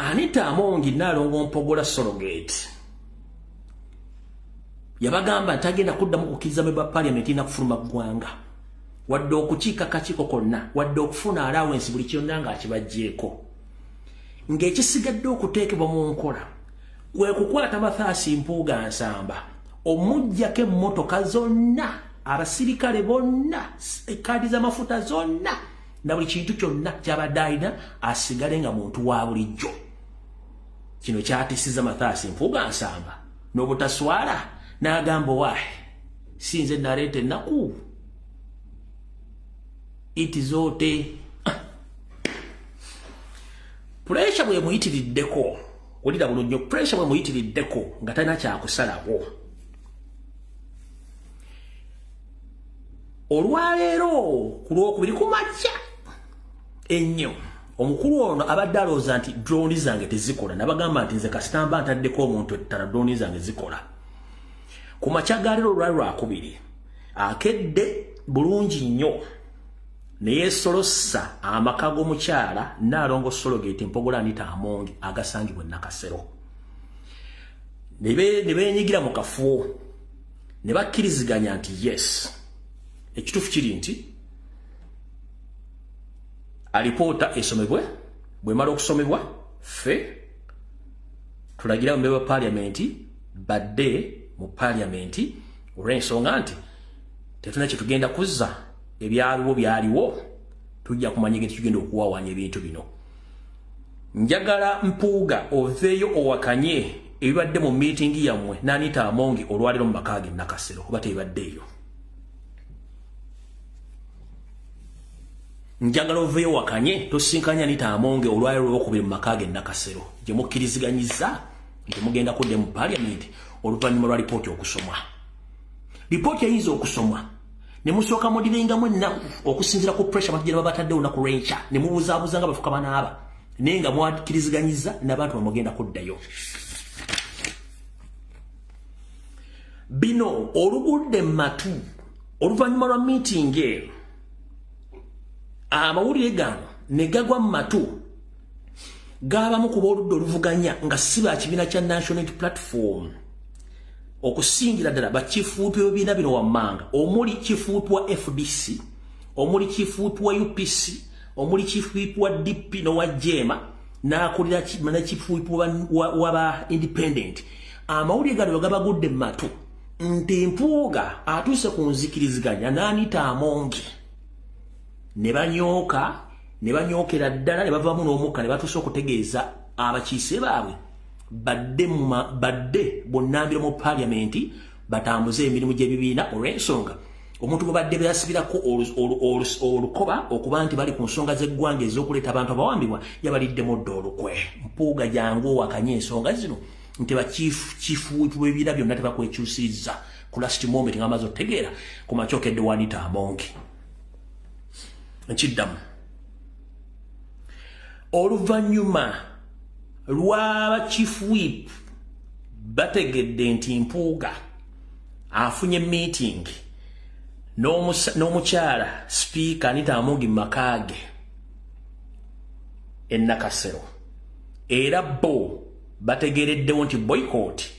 Anita Amongi Naalongo Mpogola Sologate yabagamba ntagenda kuddamu kukkiriza memba Parliament na kufuluma ggwanga wadde okukiika kakiiko konna wadde okufuna allowance buli kyonna ng'akibaggyeko ng'ekisigadde okuteekebwa mu nkola kwe kukwata Mathasi Mpuuga Nsamba omuggyako emmotoka zonna abasirikale bonna ekaadi z'amafuta zonna na buli kintu kyonna kyabadde alina asigale nga muntu wa bulijjo kino kyatisiza Mathasi Mpuuga Nsamba n'obutaswala n'agamba waahe sinze naleeta ennaku itizote pressure bwe muyitiriddeko olida bulungi pressure bwe muyitiriddeko nga talina kyakusalawo olwaleero ku Lwokubiri kumakya ennyo omukulu ono abadde alowooza nti drone zange tezikola nabagamba nti nze kasitamba ntaddeko omuntu ettala drone zange zikola ku makya ga leero olwali Lwakubiri akedde bulungi nnyo Naye solossa amaka g'omukyala Nnaalongo Sologate Mpogola Anita Amongi agasangibwa Nakasero. Ne beenyigira mu kafuo ne bakkiriziganya nti yes ekituufu kiri nti alipoota esomebwe bwe mala okusomebwa ffe tulagira mu wa Parliamentary badde mu Parliamentary olw'ensonga nti tetuna kye tugenda kuzza ebyaliwo byaliwo tujja kumanya ngeti tugenda okuwawaanya ebintu bino. Njagala Mpuuga oveeyo owakanye ebibadde mu meeting yammwe n'Anita Amongi olwaliro mu maka ge Nakasero kuba tebibaddeeyo. Njagala oveeyo wakanye tosinkanya Anita Amongi olwaliro olwokubiri mu maka ge Nakasero gye mukkiriziganyiza nti mugenda kudde mu Parliament oluvannyuma lwa lipooti okusomwa. Lipooti eyinza okusomwa ne musooka mudirengamu ennaku okusinziira ku pressure batugenda babatadde olunaku lw'enkya ne mubuzaabuza nga bafuka banaaba naye nga mwakiriziganyiza n'abantu bamugenda kuddayo. Bino olugudde matu oluvannyuma lwa meeting amawulire gano ne gagwa mu matu g'abamu ku b'oludda oluvuganya nga si ba kibiina kya National Unity Platform okusingira ddala bakifuutu ebibiina bino wammanga omuli kifuutu wa FDC omuli kifuutu wa UPC omuli kifuutu wa DP n'owa Jema n'akulira kifuutu waba independent. Amawulire gano gabagudde mu matu nti Mpuuga atuuse ku nzikiriziganya n'Anita Amongi ne banyookera ddala ne bavaamu n'omukka ne batuuse okutegeeza abakiise baabwe badde bonnambira mu Parliament batambuze emirimu gy'ebibiina olw'ensonga omuntu bwe badde beasibirako olukoba okuba nti bali ku nsonga z'eggwanga ez'okuleeta abantu abawambibwa yabaliddemu dda olukwe. Mpuuga jangu owakanye ensonga zino nti bakifuutu b'ebibiina byonna tebakwekyusizza ku last moment nga amaze otegeera ku makyokedde wa Anita Amongi. Nkiddamu oluvannyuma lw'aba chief whip bategedde nti Mpuuga afunye meeting n'omukyala speaker Anita Amongi makage Nakasero era bo bategereddewo nti boycott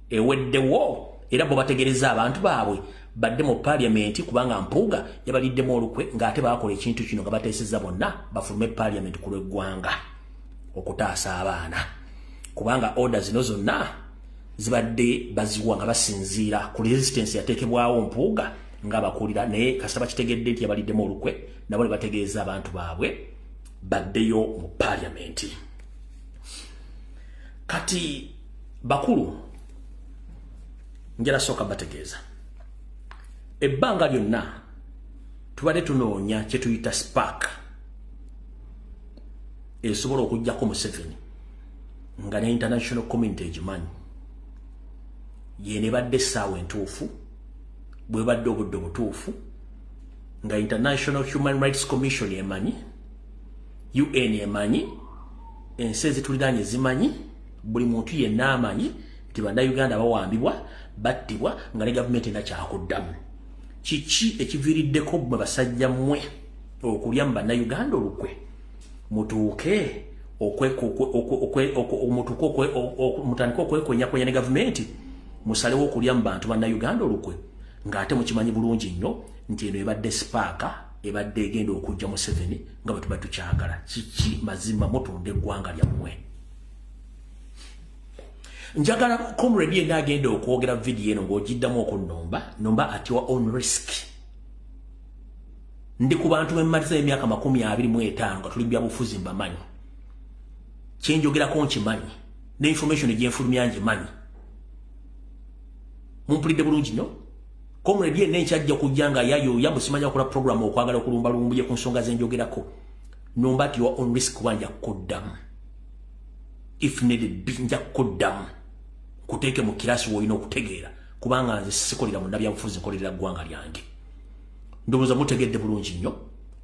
eweddewo era bo bategereza abantu baabwe badde mu Parliament kubanga Mpuuga yabaliddemu olukwe ng'ate baakola ekintu kino nga bateesezza bonna bafulume Parliament ku lw'eggwanga okutaasa abaana kubanga order zino zonna zibadde baziwa nga basinziira ku resistance yateekebwawo Mpuuga ng'abakulira naye kasita bakitegedde nti yabaliddemu olukwe nabo ne bategeeza abantu baabwe baddeyo mu Parliament. Kati bakulu njala sooka bategeeza ebbanga lyonna tubadde tunoonya kye tuyita spark esobola okujjako Museveni nga ne international community egimanyi yene badde essaawa entuufu bwe badde obudde obutuufu nga International Human Rights Commission emanyi UN emanyi ensi ezituliraanye zimanyi buli muntu yenna amanyi nti bannayuganda bawambibwa battibwa nga ne gavumenti erina kyakuddamu. Kiki ekiviiriddeko mmwe basajja mmwe okulya mu bannayuganda olukwe mutuuke mutandike okwekwenyakwenya ne gavumenti musalewo okulya mu bantu bannayuganda olukwe ng'ate mukimanyi bulungi nnyo nti eno ebadde sipaaka ebadde egenda okujja Museveni nga bwe tuba tukyagala. Kiki mazima mutunda eggwanga lyammwe. Njagala comrade yenna agenda okwogera video eno ng'ogiddamu okunomba ati wa on risk. Ndi ku bantu bemmaliza emyaka 25 nga tuli byabufuzi mbamanyi. Kyenjogerako nkimanyi ne information gyenfulumya ngimanyi. Mumpulidde bulungi nnyo. Comrade yenna ekyajja kujja nga yayoya busimanya okola program okwagala okulumba Lumbuye ku nsonga zenjogerako. Nomba ati wa on risk wanja kuddamu. If needed binja kuddamu. Kuteeke mu kirasi woyina okutegeera kubanga nze sikolera mu nabyabufuzi nkolera ggwanga lyange. Ndowooza mutegedde bulungi nnyo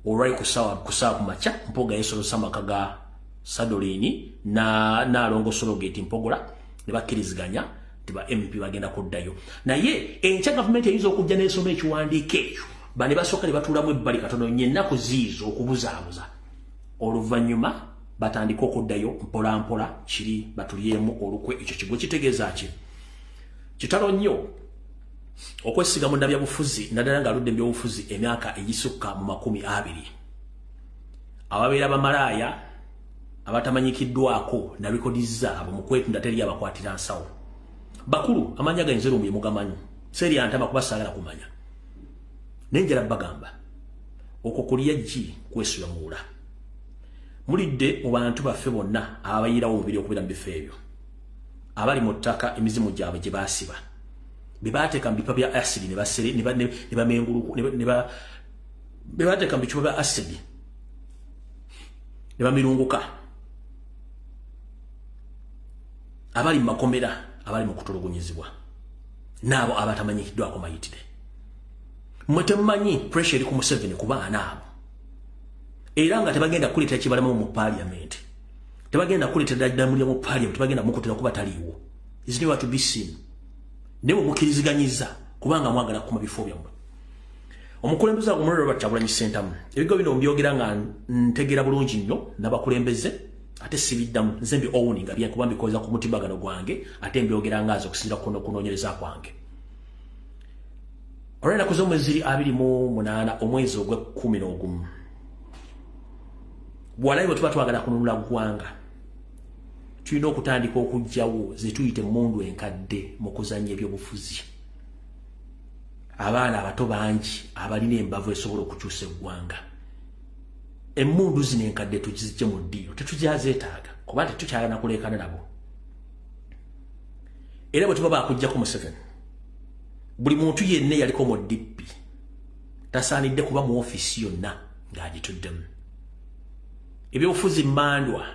olwali kusaawa ku makya Mpuuga yeesolosa amaka ga Sadolini Nnaalongo Sologate Mpogola ne bakkiriziganya nti ba MP bagenda kuddayo. Naye enkya gavumenti eyinza okujja n'esoma ekiwandiiko ekyo bane basooka ne batuulamu ebbali katono nnyo ennaku ziizo okubuzaabuza oluvannyuma batandika okuddayo mpola mpola kiri batulyemu olukwe ekyo kigo kitegeeza ki kitalo nnyo okwesiga mu ndabyabufuzi naddala ng'aludde ebyobufuzi emyaka egisukka mu 20 ababeera bamalaaya abatamanyikiddwako na rekodi zaabwe mu kwetunda teri abakwatira nsawo bakulu amanya gayinza Lumbuye mugamanyi seri antama kuba saagala kumanya nenjala bagamba okwo kulya jji kwesula muula mulidde mu bantu baffe bonna abayirawo omubiri okubeera mu bifo ebyo abali mu ttaka emizimu gyabwe gye baasiba be baateeka mu bipa bya asidi ne bamenguluku be baateeka mu bicupa bya asidi ne bamirunguka abali mu makomera abali mu kutulugunyizibwa n'abo abatamanyikiddwako mayitire mmwe temumanyi pressure eri ku Museveni ku baana abo era nga tebagenda kuleeta kibalamu mu Parliament tebagenda kuleeta ddamulya mu Parliament tebagenda mukutera kuba taliiwo is not to be seen nebo mukiriziganyiza kubanga mwagala kuma bifo byammwe omukulembeze agumulira Robert Kyagulanyi Ssentamu ebigo bino mbyogera nga ntegera bulungi nnyo n'abakulembeze ate sibiddamu nze mbi owuninga byankuba mbikoza ku mutimbagano gwange ate mbyogera ngaazo okusinzira kunoonyereza kwange olwenda kuza omwezi 28 omwezi ogwe-11 bwalayi bwe tuba twagala kununula ggwanga tulina okutandika okugjawo ze tuyite mundu enkadde mu kuzannya ebyobufuzi abaana abato bangi abalina embavu esobola okukyusa eggwanga emmundu zino enkadde tuzijje mu ddiiro tetujyazeetaaga kuba tetukyagala kuleekana nabo era bwe tuba baakuggyako Museveni buli muntu yenna yaliko mu DP tasaanidde kuba mu ofiisi yonna ng'agituddemu ebyobufuzi mmandwa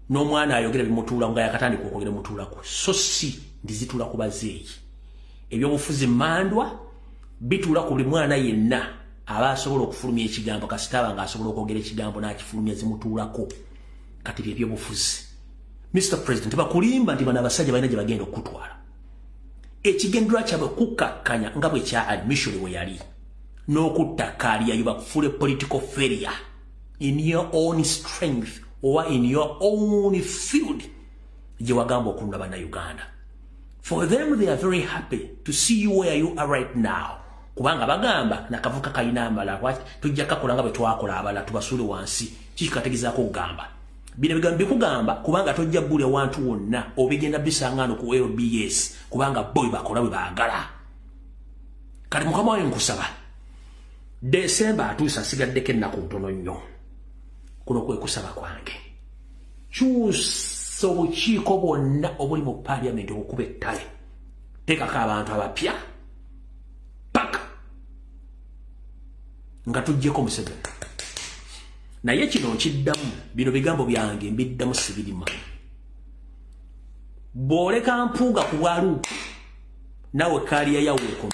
n'omwana ayogera bimutuula nga yakatandika okwogera mutuulako so si ndizituula ku bazeeyi ebyobufuzi mmandwa bituula ku buli mwana yenna aba asobola okufulumya ekigambo kasitaba ng'asobola okwogera ekigambo n'akifulumya zimutuulako kati byebyobufuzi Mr. President bakulimba nti bano abasajja balina gye bagenda okutwala ekigendera kyabwe kukakkanya nga bwe kya admission we yali n'okutta kaaliyayo bakufuule political failure in your own strength or in your own field gye wagamba okulunda bannayuganda for them they are very happy to see you where you are right now kubanga bagamba nakavuka kalina amala tujja kakola nga bwe twakola abala tubasuule wansi kikategezaako okugamba bino bigambo bikugamba kubanga tojja bbule wantu wonna obigenda bisangano ku LBS kubanga boy bakola bwe baagala kati mukama wawe nkusaba Desemba atuusa asigaddeko ennaku ntono nnyo kuno kwe kusaba kwange kyusa obukiiko bwonna obuli mu Parliament okuba ettale teekako abantu abapya paka nga tuggyeko Museveni naye kino nkiddamu bino bigambo byange mbiddamu sibirima bw'oleka mpuuga ku bwaluupu nawe kaaliya yaweeko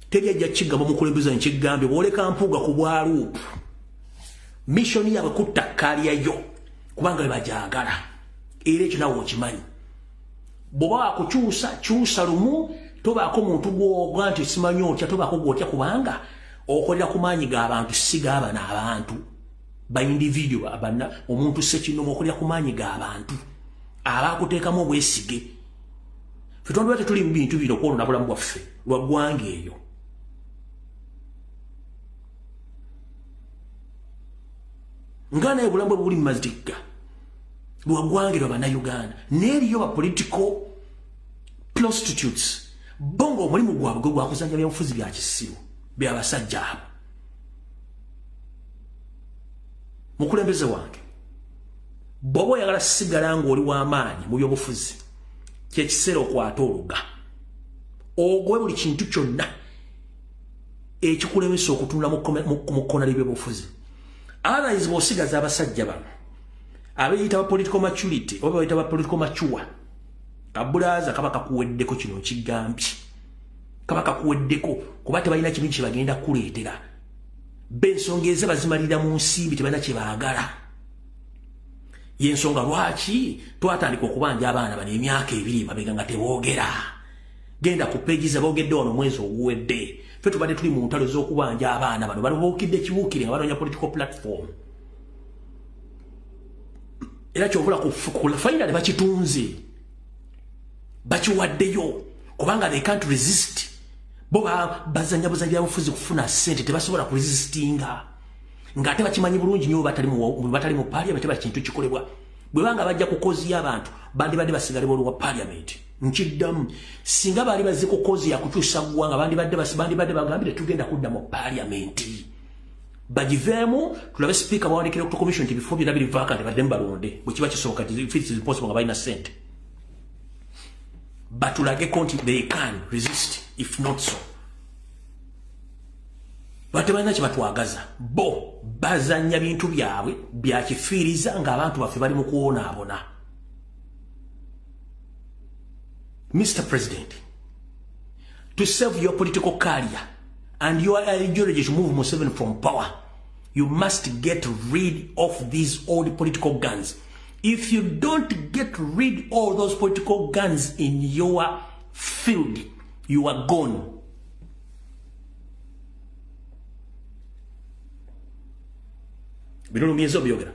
teri ajja kigamba mukulembeza nkigambye bw'oleka mpuuga ku bwaluupu missoni yaabwe kutta kaaliya yo kubanga bwe bagyagala era ekyo nawe okimanyi bw'oba wakukyusa kyusa lumu tobaako muntu gwoga nti simanyi otya tobaako gwotya kubanga okolera ku maanyi g'abantu sigaaba n'abantu baindividio abana omuntu sekinoma okolera ku maanyi g'abantu abaakuteekamu obwesige ffe tondibwa tetuli mu bintu bino okwolona bulamu bwaffe lwa ggwanga eyo nga naye bulamu bwe buli mu maziga lwa ggwanga lwa bannayuganda n'eriyo ba political prostitutes bongo omulimu gwabwe gwe gwakuzanya byabufuzi bya kisiru byabasajja abo mukulembeze wange bw'oba oyagala sigala ng'oli w'amaanyi mu byobufuzi kyekiseera okwata oluga ogobe buli kintu kyonna ekikulemesa okutunula mu kkona ly'ebyobufuzi otherwise bw'osigaza abasajja bano abeeyita ba political maturity oba bayita ba political mature kabulaza kaba kakuweddeko kino nkigambye kaba kakuweddeko kuba tebalina kimu kye bagenda kuleetera b'ensonga eze bazimalira mu nsimbi tebalina kye baagala yensonga lwaki twatandika okubanja abaana bano emyaka 2 mabega nga teboogera genda ku pages aboogedde wano mwezi oguwedde ffe tubadde tuli mu ntalo z'okubanja abaana bano balibuukidde kibuukire nga banoonya political platform era kyobula ku finally bakitunze bakiwaddeyo kubanga they can't resist bo bazanya buzanya bufuzi kufuna sente tebasobola ku resistinga ngate bakimanyi bulungi nnyo batali mu parliament teba kintu kikolebwa bwe banga bajja kukozi y'abantu bandi basigale bwa parliament nkiddamu singa bali bazze ku kozi ya kukyusa gwanga bandi bagambire tugenda kudda mu parliament bagiveemu tulabe speaker bawandikira ku commission before byonna biri vacant badde mbalonde bwe kiba kisoboka if it is impossible nga balina sente batulage konti they can resist if not so batebalina kye batwagaza bo bazanya bintu byabwe byakifiiriza ng'abantu baffe bali mu kuwonaabona. Mr. President, to save your political career and your ideology to move Museveni from power, you must get rid of these old political guns. If you don't get rid of all those political guns in your field, you are gone. Bino myezo byogera.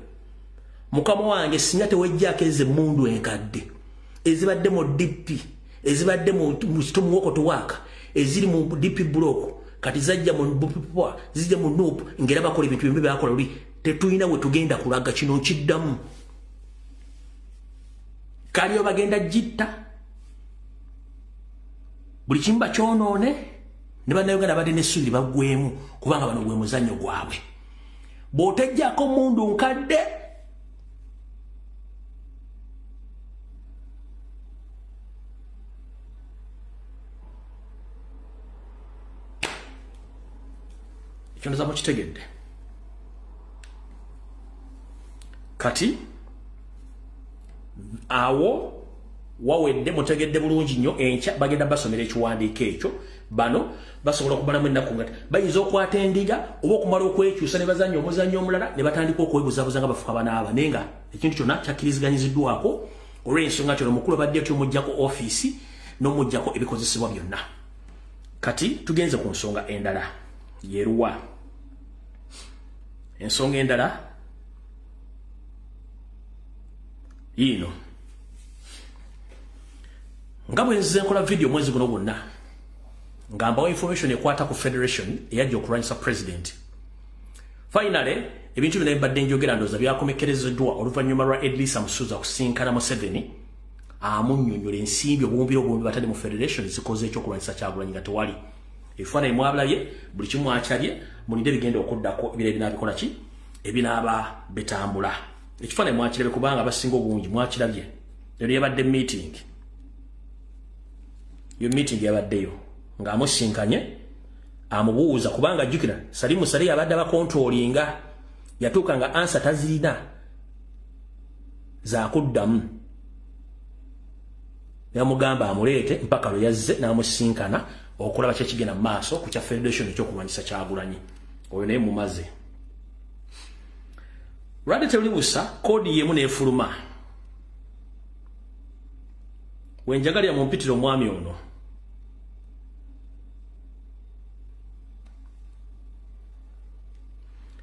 Mukama wange singa tewejjako eze mundu enkadde. Ezibadde mu DP, ezibadde mu storm walk to work, eziri mu DP block, kati zajja mu BPPwa, zijja mu NUP, ngera bakola ebintu bimbe bakola luli, tetuyina we tugenda kulaga kino kiddamu. Kaliyo bagenda jitta. Buli kimba kyonoone, ne bannayuganda badde n'essuubi baggwemu kubanga bano gwe muzannyo gwabwe. Bw'otejjako mundu nkadde, ekyo ndoza mukitegedde. Kati awo wawedde mutegedde bulungi nnyo enkya bagenda basomera ekiwandiiko ekyo bano basobola okubalamu ennaku ngati bayinza okwata endiga oba okumala okwekyusa ne bazanya omuzannyo omulala ne batandika okwebuzabuza nga bafuka banaaba naye nga ekintu kyonna kyakkiriziganyiziddwako olw'ensonga nti omukulu badde ati omuggyako ofiisi n'omuggyako ebikozesebwa byonna. Kati tugenze ku nsonga endala yeruwa. Ensonga endala yino nga bwe nzize nkola video mwezi guno gwonna ngambawo information ekwata ku federation eyajja okulwanyisa president. Finally ebintu bino ebadde njogera ndooza byakomekerezeddwa oluvannyuma lwa Edlisa Musuza kusinkana Museveni amunnyonnyola ensimbi obuwumbiro obwombi batadde mu federation zikoze ekyokulwanyisa Kyagulanyi nga tewali. Ebifaananyi mwabulabye buli kimu akyalye mulinde bigenda okuddako ebira ebinaabikola ki ebinaaba bitambula. Ekifaananyi mwakirabye kubanga abasinga obungi mwakirabye ero yabadde meeting. Yo meeting yabaddeyo ng'amusinkanye amubuuza kubanga ajjukira Salimu Sale yabadde abakontrolinga yatuuka nga ansa tazirina zaakuddamu yamugamba amuleete mpaka lwe yazze n'amusinkana okulaba kyekigenda mu maaso ku kya federation ekyokulwanyisa Kyagulanyi. Oyo naye mumaze lwadde terulibusa koodi yemu n'efuluma. Wenjagalira mu mpitiro omwami ono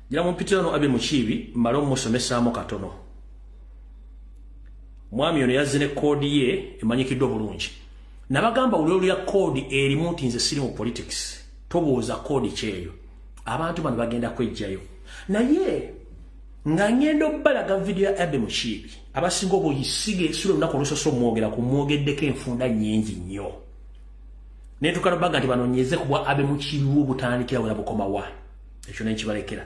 gira mu mpitiro ono abe mukiibi mmale omusomesaamu katono. Mwami ono yazze ne koodi ye emanyikiddwa bulungi. Nabagamba ululu ya koodi erimu nti nze siri mu politics. Tobuuza koodi kyeyo. Abantu bano bagenda kwejjayo. Naye nga ngendo balaga video ya abe mukiibi abasinga obuyisige sulu lunaku olusoso mwogera ku mwogeddeko enfunda nnyingi nnyo. Ne tukalabaga nti banonyeze kubwa abe mukiibi w'obutandikira bwe bukomawa. Ekyo ne kibalekera.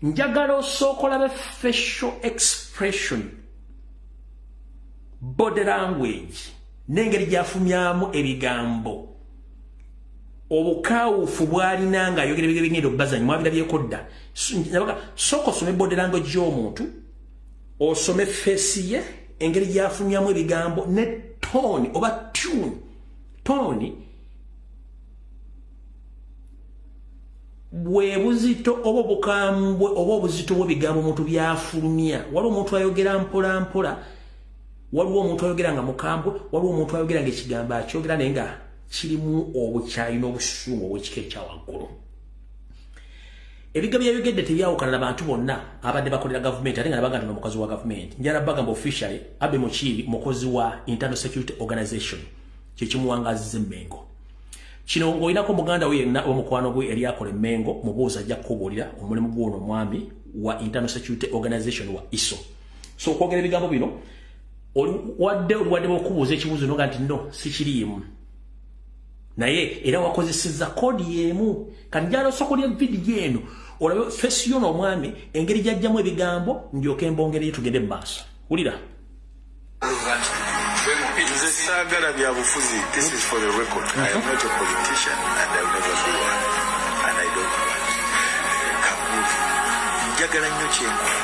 Njagala osookola be facial expression, body language, n'engeri gy'afumyamu ebigambo. Obukawufu bw'alina ng'ayogera ebigendo bazanyi mwabirabyeko dda. Sooka osome body language y'omuntu, osome face ye, engeri gy'afumyamu ebigambo, ne tone oba tune. Tone bwe buzito obo bukambwe obo buzito bw'ebigambo omuntu byafulumya waliwo omuntu ayogera mpola mpola waliwo omuntu ayogera nga mukambwe waliwo omuntu ayogera nga ekigambo akyogera naye nga kirimu obukyayi n'obusuumu obw'ekika ekya waggulu ebigambo byayogedde tebyawukana n'abantu bonna abadde bakolera gavumenti ate nga nabaga nti n'omukozi wa gavumenti njala bagamba officially Abe Mukiibi mukozi wa Internal Security Organization kyekimuwangaziza emmengo kino ng'olinako muganda we yenna omukwano gwe eri akola emmengo mubuuza ajja kukubuulira omulimu gw'ono omwami wa Internal Security Organization wa ISO so okwogera ebigambo bino wadde bw'okubuuza ekibuuzo noga nti no sikiriimu naye era wakozesezza kodi y'emu kati njala osokolya vidiyo eno olabe fesi yo n'omwami engeri gy'ajjamu ebigambo ndyoke mbongereyo tugende mu maaso wulira nze saagala byabufuzi. This is for the record. I am not a politician and I will never be one and I don't want kabuufu njagala nnyo kyenkola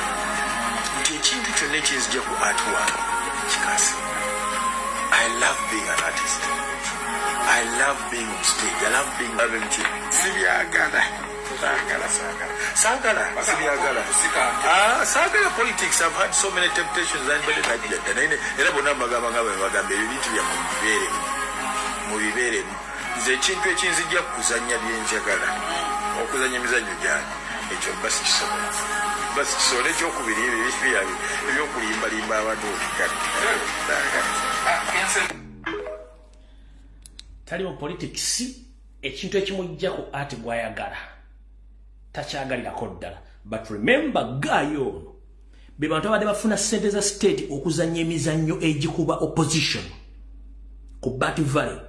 nti ekintu kyonna ekinzija ku artwork kikasi. I love being an artist. I love being on stage. I love being Sibyagala. Sagala. Sagala politics. I've had so many temptations. Anybody like that. Era bona magamba ngabe ebintu bya mu bibere. Nze ekintu ekinzijja kuzanya byenjagala. Okuzanya emizannyo gyange. Ekyo basi kisobola. Basi kisobola ekyokubiri ebyokulimbalimba abantu kati. Tali mu politics ekintu ekimujja ku ati gwayagala takyagalirako ddala but remember gayo ono be bantu abadde bafuna ssente za state okuzanya emizannyo egikuba opposition ku Bati Valley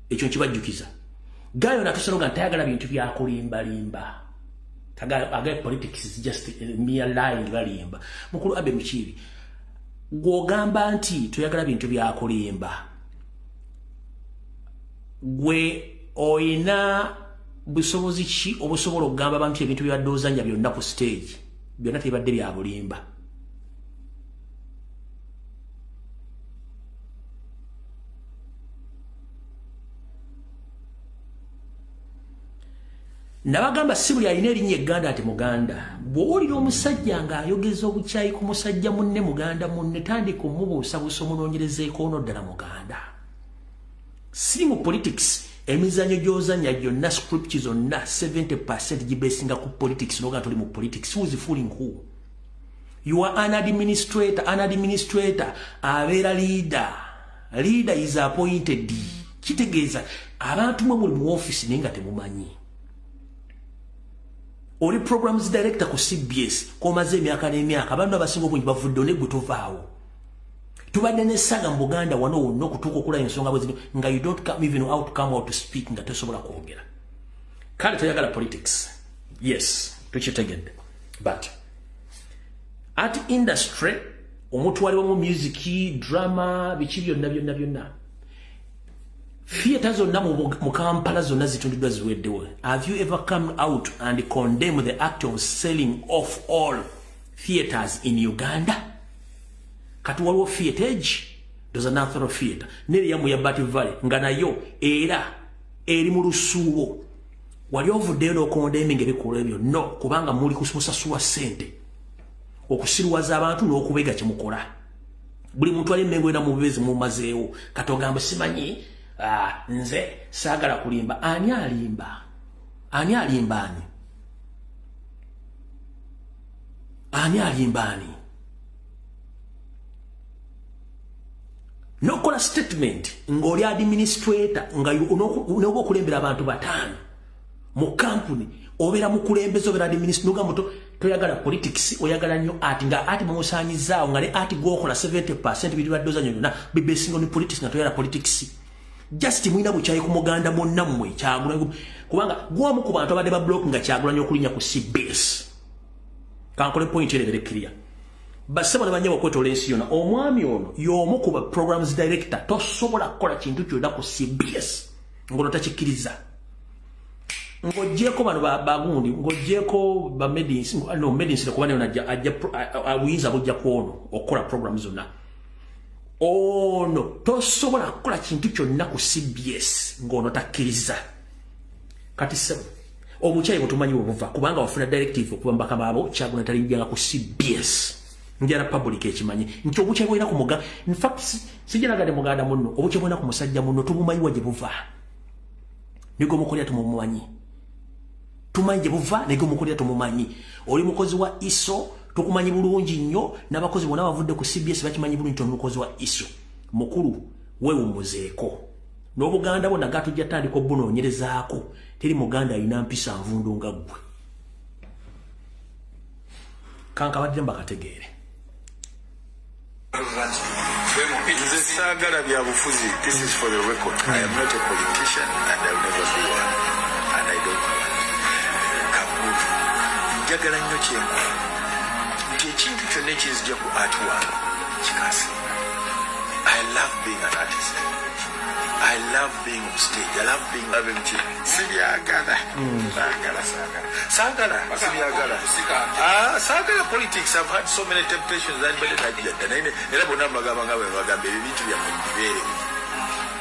ekyo nkibajjukiza gayo natusaloga ntayagala bintu byakulimbalimba agala politics is just mere lying balimba mukulu Abe Mukiibi gw'ogamba nti toyagala bintu byakulimba gwe oyina busobozi ki obusobola okugamba abantu ebintu byabadde ozanya byonna ku stage byonna tebibadde bya bulimba nabagamba si buli alina erinnya egganda ati muganda bw'owulira omusajja ng'ayogeza obukyayi ku musajja munne muganda munne tandika omubuusabuusa omunoonyerezeeko ono ddala muganda si mu politics emizannyo gy'ozanya gyonna script zonna 70% gibesinga ku politics noga tuli mu politics who is fooling who you are an administrator abeera leader is appointed kitegeeza abantu mwe muli mu office naye nga temumanyi oli programs director ku CBS komaze emyaka n'emyaka abantu abasinga obungi bavudde negwe tovaawo tubadde n'essaga mu Buganda wano wonna okutuuka okulaba ensonga bwe zino nga you don't even know how to come out to speak nga tosobola kwogera kale toyagala politics yes tukitegedde but art industry omuntu waliwo mu music drama biki byonna theatre zonna mu Kampala zonna zitundiddwa ziweddewo have you ever come out and condemn the act of selling off all theatres in Uganda? Kati waliwo theatre does another theatre neri yamu ya Bati Valley nga nayo era eri mu lusuubo wali ovuddeyo n'okondeming ebikolwa ebyo no kubanga muli kumusasula ssente okusirwaza abantu n'okubega kyemukola buli muntu ali emmengo era mu bubezi mumazeewo kati ogambe simanyi nze saagala kulimba ani alimba nokola statement ng'oli administrator nga n'oba okulembera abantu bataano mu company obeera mukulembeze obeera administrator noga muto toyagala politics oyagala nnyo ati nga ati mumusaanyizaawo nga ne ati gwokola 70% biribadde ozanyo byonna bibesinga ne politics nga toyagala politics just mwina bukyayi ku muganda mwonna mmwe Kyagulanyi kubanga gwomu ku bantu abadde ba block nga Kyagulanyi okulinya ku CBS kankole point erebere clear basema nabanya bakwetola ensi yona omwami ono y'omu ku programs director tosobola kukola kintu kyonna ku CBS ngono takikkiriza ng'oggyeko bano bagundi ng'oggyeko ba medicine kuba nayo ajja obuyinza bujja kwono okukola programs zonna ono tosobola kukola kintu kyonna ku CBS ng'ono takkiriza kati sebo obuchayi butumanyi obuva kubanga wafuna directive okuba mbaka baabo Kyagulanyi talinjanga ku CBS njana public ekimanyi nti obuchayi bwina ku muga in fact sijanagadde muganda munno obuchayi bwina ku musajja munno tumumanyi waje buva nigo mukolya tumumanyi tumanyi je buva nigo mukolya tumumanyi oli mukozi wa ISO tukumanyi bulungi nnyo n'abakozi bonna bavudde ku CBS bakimanyi bulungi omukozi wa ISO mukulu wewe muzeeko n'obuganda bonna gatujja tandika obunoonyerezaako teri muganda alina mpisa nvundu nga ggwe kanka badde mbakategeere nze saagala byabufuzi. This is for the record. I am not a politician and I will never be one and I don't want. Kabuufu njagala nnyo kyenkola nti ekintu kyonna ekinzija ku art wange kikasi. I love being an artist. I love being on stage. I love being Sibyagala. Sagala. Sagala politics. I've had so many temptations. Era bonna bagamba nga bwe bagamba ebintu bya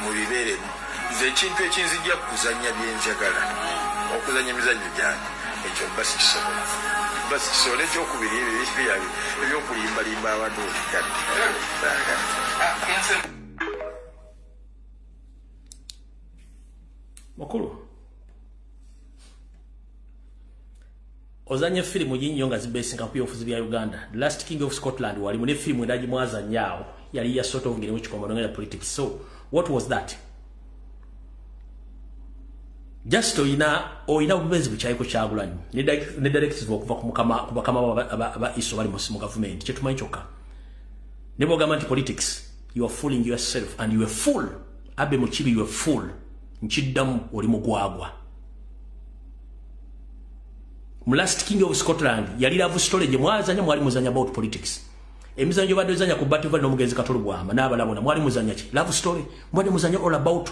mubibere. Nze ekintu ekinzija kuzanya byenjagala. Okuzanya emizannyo gyange. Ekyo basikisobola. Basikisobola ekyokubiri ebyokulimbalimba abantu. Mukulu ozanye filimu yinyo nga zibesinga ku byobufuzi bya Uganda. The Last King of Scotland wali mu ne filimu endaji mwazanyaawo yali ya sort of ngene mu kikomono nga politics. So what was that? Just oyina obubezi bukyali ku Kyagulanyi ne directives okuva ku bakama aba ISO bali mu government kyetumanyi kyokka ne bogamba nti politics you are fooling yourself and you are fool abe mukibi you are fool nchiddamu oli mugwagwa. Mu Last King of Scotland yali love story je mwazanya mwali muzanya about politics. Emizanyo badde zanya ku Battle no mugenzi Katolo Bwama n'abalabona mwali muzanya ki love story mwali muzanya all about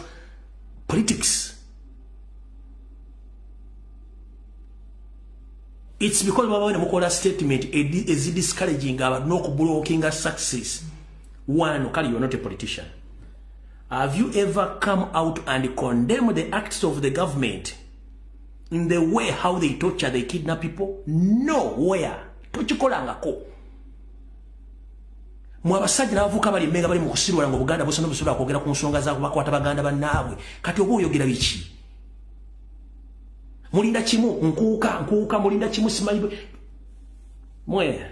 politics. It's because baba mukola statement is discouraging about no blocking success. One, Kali, you're not a politician. Have you ever come out and condemn the acts of the government in the way how they torture, they kidnap people? No, where? Tochikolangako. Mwabasajja n'abavuka bali mega bali mu kusirwala ngo Buganda bosona busula kwogera ku nsonga za kubakwata baganda bannaabwe. Kati obo oyogera biki? Mulinda kimu nkuuka mulinda kimu simanyi mwe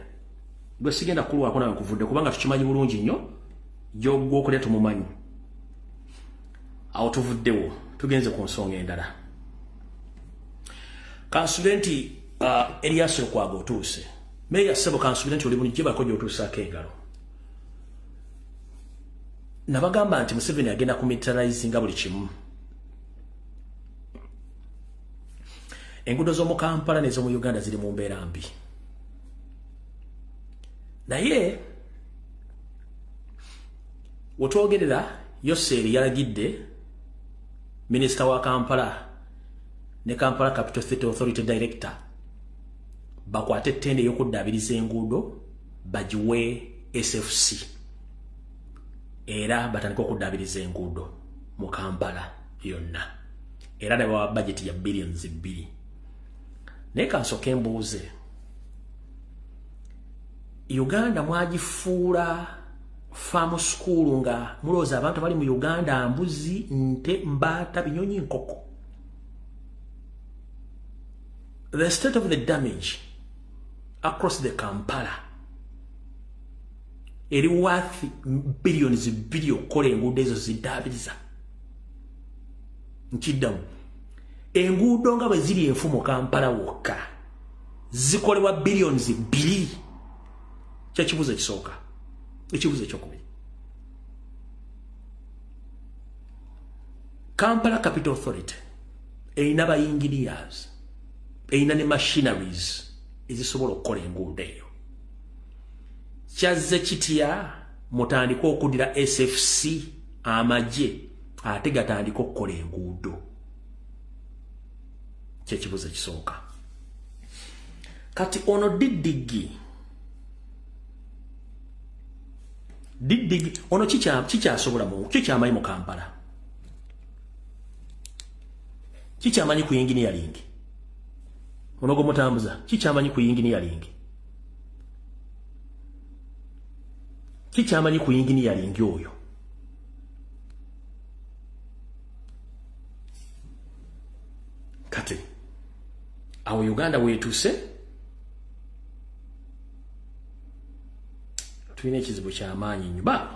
gwe sigenda kulwa kona nkuvudde kubanga tukimanyi bulungi nnyo jogwo okulya tumumanyi. Awo tuvuddewo tugenze ku nsonga endala. Kansulenti Elias Okwago otuuse. Meya Sebo kansulenti oli bulijje bakojo otuusaako engalo. Nabagamba nti Museveni agenda kumilitarizinga buli kimu. Enguudo z'omu Kampala n'ez'omu Uganda ziri mu mbeera mbi. Naye wetwogerera Yoseri yalagidde Minister wa Kampala ne Kampala Capital City Authority Director bakwate ettende y'okuddaabiriza enguudo bagiwe SFC era batandika okuddaabiriza enguudo mu Kampala yonna era ne bawa budget ya billions 2. Naye kansooke mbuuze Uganda mwagifuula farm school nga mulooza abantu bali mu Uganda mbuzi nte mbaata binyonyi nkoko. The state of the damage across the Kampala eri worth billions okukola enguudo ezo ziddaabiriza. Nkiddamu enguudo nga bwe ziri enfu mu Kampala wokka zikolebwa billions 2. Kyekibuzo ekisooka. Ekibuzo ekyokubiri. Kampala Capital Authority erina ba engineers erina ne machineries ezisobola okukola enguudo eyo. Kyazze kitya mutandika okudira SFC amagye ate gatandika okukola enguudo? Kyekibuzo ekisooka. Kati ono Didigi ono kikyasobola mu kikyamanyi mu Kampala, kikyamanyi ku engineering, onogo mutambuza kikyamanyi ku engineering kikyamanyi ku engineering oyo kati awo Uganda weetuse tulina ekizibu ky'amaanyi nnyo baabo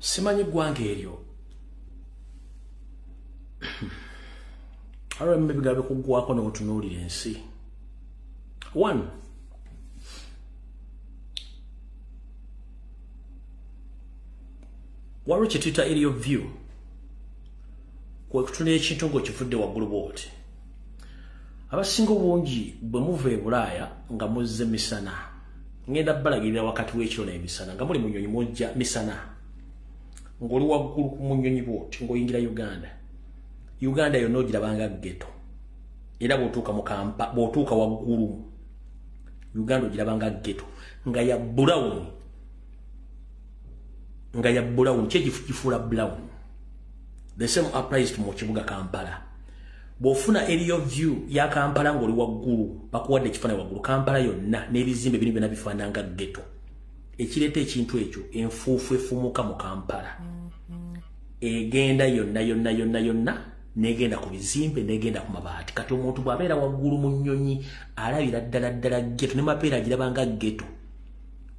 simanyi ggwanga eryo alwemme bigabe kuggwako n'otunuulira ensi. One, waliwo kye tuyita area of view kwe kutunira ekintu ng'okivudde waggulu bw'oti. Abasinga obungi bwe muva e Bulaaya nga muzze misana ngenda balagirira wakati w'ekiro n'emisana nga muli mu nnyonyi mujja misana ng'oli waggulu mu nnyonyi bw'oti ng'oyingira Uganda yonna ogirabanga ghetto era bw'otuuka mu Kampala bw'otuuka waggulu Uganda ogirabanga ghetto nga ya brown kyekifuula brown. The same applies to mu kibuga Kampala. Bw'ofuna area view ya Kampala ng'oli waggulu bakuwadde ekifaananyi waggulu Kampala yonna n'ebizimbe bino byonna bifaananga ghetto. Ekireeta ekintu ekyo enfuufu efumuka mu Kampala egenda yonna negenda ku bizimbe negenda ku mabaati. Kati omuntu bw'abeera waggulu mu nnyonyi alabira ddala ghetto ne Mapeera agirabanga ghetto,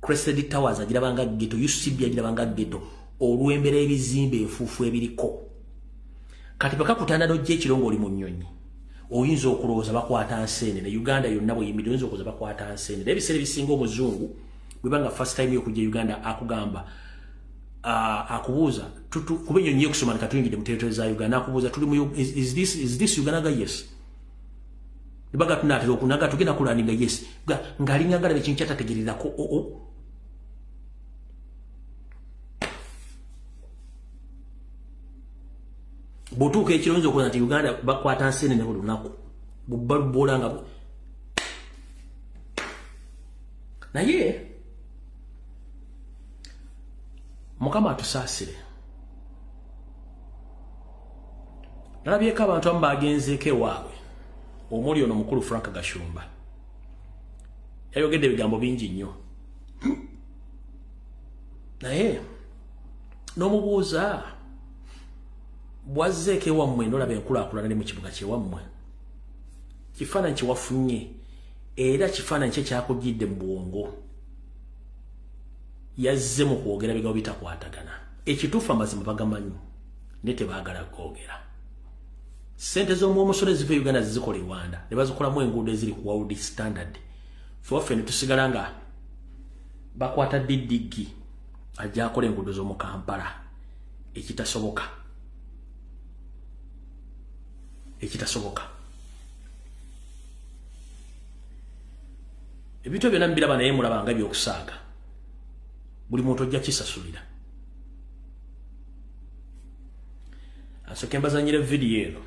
Crested Towers agirabanga ghetto, UCB agirabanga ghetto olw'embeera ebizimbe enfuufu ebiriko. Kati bakakutanda n'ojja ekirongo oli mu nnyonyi oyinza okulowooza bakwata nseenene Uganda yonna bweyimiridde oyinza okulowooza bakwata nseenene. Ebiseera ebisinga omuzungu bwebanga first time yokujja Uganda akugamba akubuuza kuba ennyonyi yokusoma katuyingidde mu territory za Uganda akubuuza tuli mu is this Uganda? Yes. Nibaga tunatera okunaga tugenda kulandinga yes ng'alinga ngalabe ekintu kyatategeererako bw'otuuka ekiro oyinza okubuuza nti Uganda bakwata nseenene buli lunaku bubbalubboola nga naye Mukama atusaasire. Nalabyeko abantu abamu bagenzeeko ewaabwe omuli ono mukulu Frank Gashumba yayogedde ebigambo bingi nnyo naye n'omubuuza bwazzeeko ewammwe n'olaba enkulaakulana ne mu kibuga kyewammwe kifaananyi kyewafunye era kifaananyi kye kyakugidde mu bwongo yazze mu kwogera bigambo bitakwatagana. Ekituufu amazima bagamanyi ne tebaagala kwogera. Ssente z'omwomusolo eziva Uganda zizikola e Rwanda ne bazikolamu enguudo eziri ku world standard. Ffe waffe ne tusigala nga bakwata Didigi ajja akola enguudo z'omu Kampala ekitasoboka. Ebintu byonna mbiraba naye mulaba nga by'okusaaga. Buli muntu ojja kisasulira. Asooke mbazanyire video eno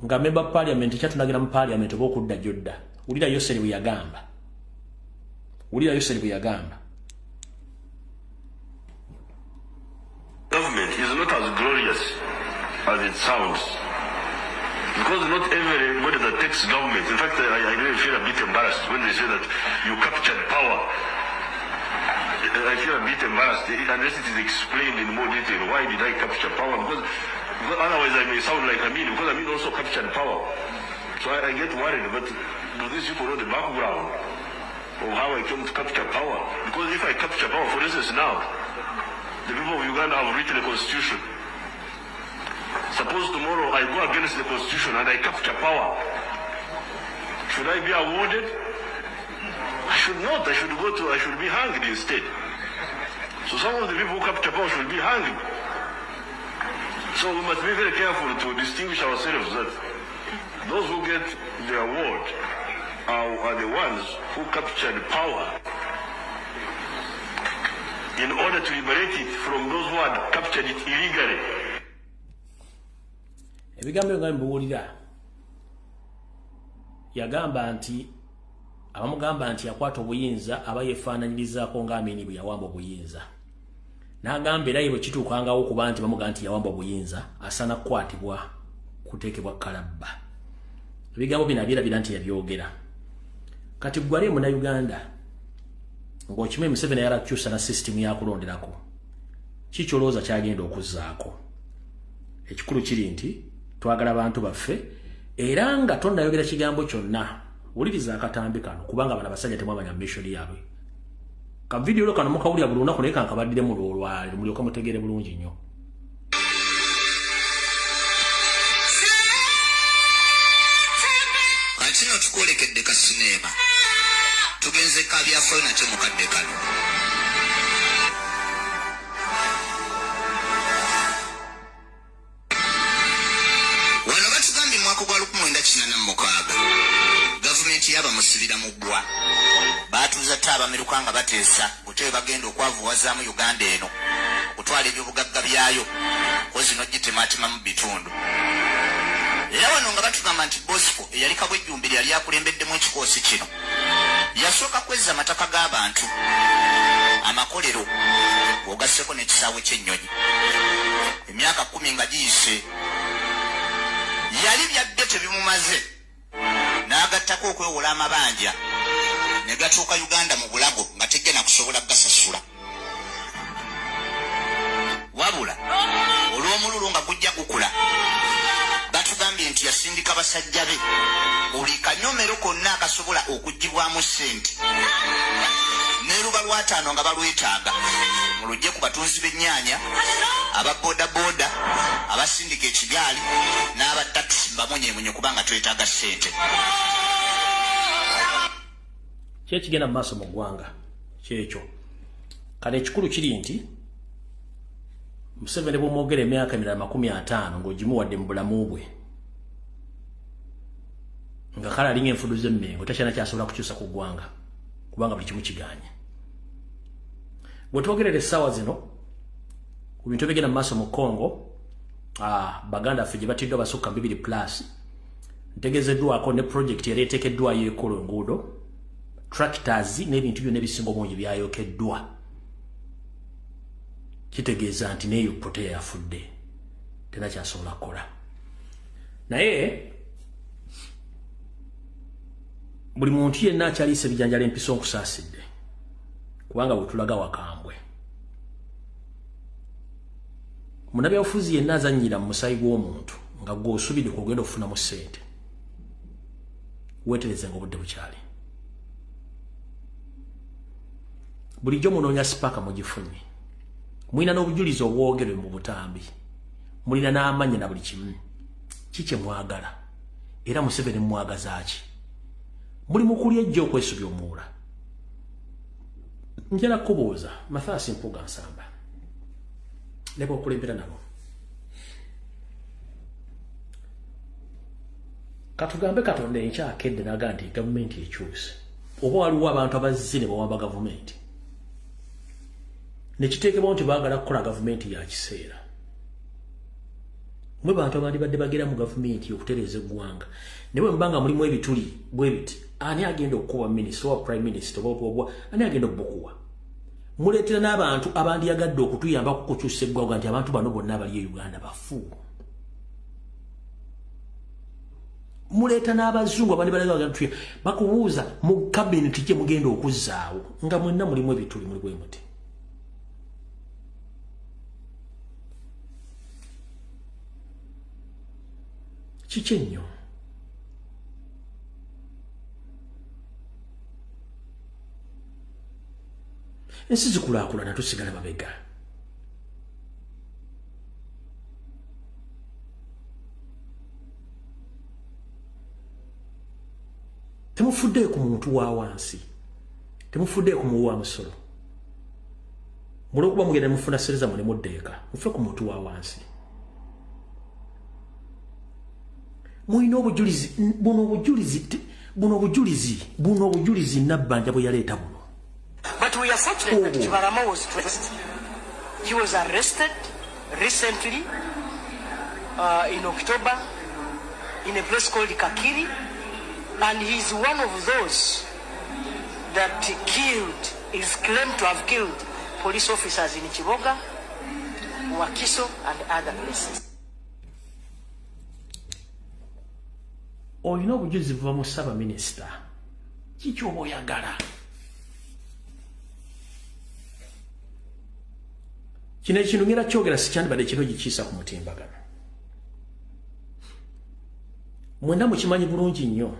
nga member Parliament kyatunagira mu Parliament oba okudda jodda. Wulira Yoseri bwe yagamba. Government is not as glorious as it sounds. Because not everybody that takes government, in fact, I really feel a bit embarrassed when they say that you captured power. I feel a bit embarrassed unless it is explained in more detail. Why did I capture power? Because otherwise I may sound like Amin, because Amin also captured power. So I get worried, but do these people know the background of how I came to capture power? Because if I capture power, for instance now, the people of Uganda have written a constitution. Suppose tomorrow I go against the constitution and I capture power. Should I be awarded? I should not. I should be hanged instead. So some of the people who capture power should be hanged. So we must be very careful to distinguish ourselves that those who get the award are the ones who captured power in order to liberate it from those who had captured it illegally. Ebigambo nga mbuulira yagamba nti abamugamba nti yakwata obuyinza aba yefaananyirizaako ng'Amini bwe yawamba obuyinza. N'agamba era bwe kituukangawo okuba nti bamugamba nti yawamba obuyinza asaana kukwatibwa kuteekebwa kalabba. Ebigambo bino abyerabira nti yabyogera. Kati gwali Munnayuganda ng'okimanyi Museveni yarakyusa na system yakulonderako. Kikyolooza kyagenda okuzzaako. Ekikulu kiri nti twagala abantu baffe era nga tonnayogera kigambo kyonna wuliriza akatambi kano kubanga bana basajja temwamanya mission yaabwe. Ka video lo kano mukawulya buli lunaku naye kankabaddire mu lwalwali mulyoka mutegeere bulungi nnyo. Kino tukolekedde ka sinema tugenze ka byafaayo nakyo mukadde kano. Wano batugambye mwaka gwa 1986 gavumenti yabamusibira mu ggwa baatuuza Abamiruka nga bateesa butebe bagenda okwavuwazaamu Uganda eno okutwala ebyobugagga byayo kozi n'ogitematima mu bitundu. Era wano nga batugamba nti Bosco eyali Kabwejjumbiri yali akulembeddemu ekikoosi kino yasooka kwezza amataka g'abantu amakolero ogasseko n'ekisaawe ky'ennyonyi. Emyaka 10 nga giyise yali byadde tebimumaze n'agattako okwewola amabanja ne gatuuka Uganda mu bulago nga tegena kusobola gasasula. Wabula olw'omululu nga gujja gukula batugambye nti yasindika basajja be buli kanyomero konna akasobola okuggibwamu ssente n'eruba lwa 5 nga balwetaaga mulujje ku batunzi b'ennyaanya aba bodaboda abasindika ekigaali n'aba takisi bamunyeemunye kubanga twetaaga ssente. Kyekigenda mu maaso mu ggwanga kyekyo. Kale ekikulu kiri nti Museveni bw'omwogera emyaka 50 ng'ogimuwadde mu bulamu bwe nga kale alinga enfudu z'emmengo takyana kyasobola kukyusa ku ggwanga kubanga buli kimu kiganye. Bwe twogerera essaawa zino ku bintu ebigenda mu maaso mu Congo baganda ffe gye batiddwa basukka 2+ ntegeezeddwako ne projekiti yali eteekeddwayo ekola enguudo tractors n'ebintu byonna ebisinga obungi byayokeddwa. Kitegeeza nti neyo pote yafudde tena kyasobola kukola. Naye buli muntu yenna akyaliisa ebijanjalo empiso nkusaasidde kubanga bwe tulaga wakambwe. Munnabyabufuzi yenna azannyira mu musaayi gw'omuntu nga gw'osubidde ku ogenda okufunamu ssente weeterezenga obudde bukyali. Bulijjo munoonya sipaaka mugifunye. Mulina n'obujulizi obwogerwe mu butambi. Mulina n'amanya na buli kimu. Kiki mwagala? Era Museveni mwagaza ki? Muli mukulya ejjo okwesubya omuwula. Njala kubuuza Mathias Mpuga Nsamba. Leka okulembera nabo. Katugambe Katonda enkyakedde n'agamba nti gavumenti ekyuse. Oba waliwo abantu abazzi ne bawamba gavumenti. Nekiteekebwa nti baagala kukola gavumenti ya kiseera. Mwe bantu abandi badde bagera mu gavumenti okutereeza eggwanga. Ne bwe mbanga mulimu ebituli bwe biti ani agenda okukuba minisita oba prime minister oba ani agenda okubukuwa. Muleetera n'abantu abandiyagadde okutuyamba kukukyusa eggwanga nti abantu bano bonna abali e Uganda bafu. Muleeta n'abazungu abandi balaga bakubuuza mu kabineti kye mugenda okuzzaawo nga mwenna mulimu ebituli muli bwe muti. Kiki ennyo? Ensi zikulaakulana tusigala mabega. temufudde ku muntu wa wansi temufudde ku muwa musolo mulikuba mugenda mufuna sereza mune muddeeka mufe ku muntu wa wansi muino obujulizi buno obujulizi nabbanja bwe yaleeta buno. But we are fortunate that Kibarama was traced. He was arrested recently in October in a place called Kakiri, and he's one of those that is claimed to have killed police officers in Chiboga, Wakiso, and other places. Olina obujulizi buva mu Saba Minisita. Kiki oba oyagala? Kino ekintu ngera kyogera sikyandibadde kino gikiisa ku mutimbagano. Mwenda mukimanyi bulungi nnyo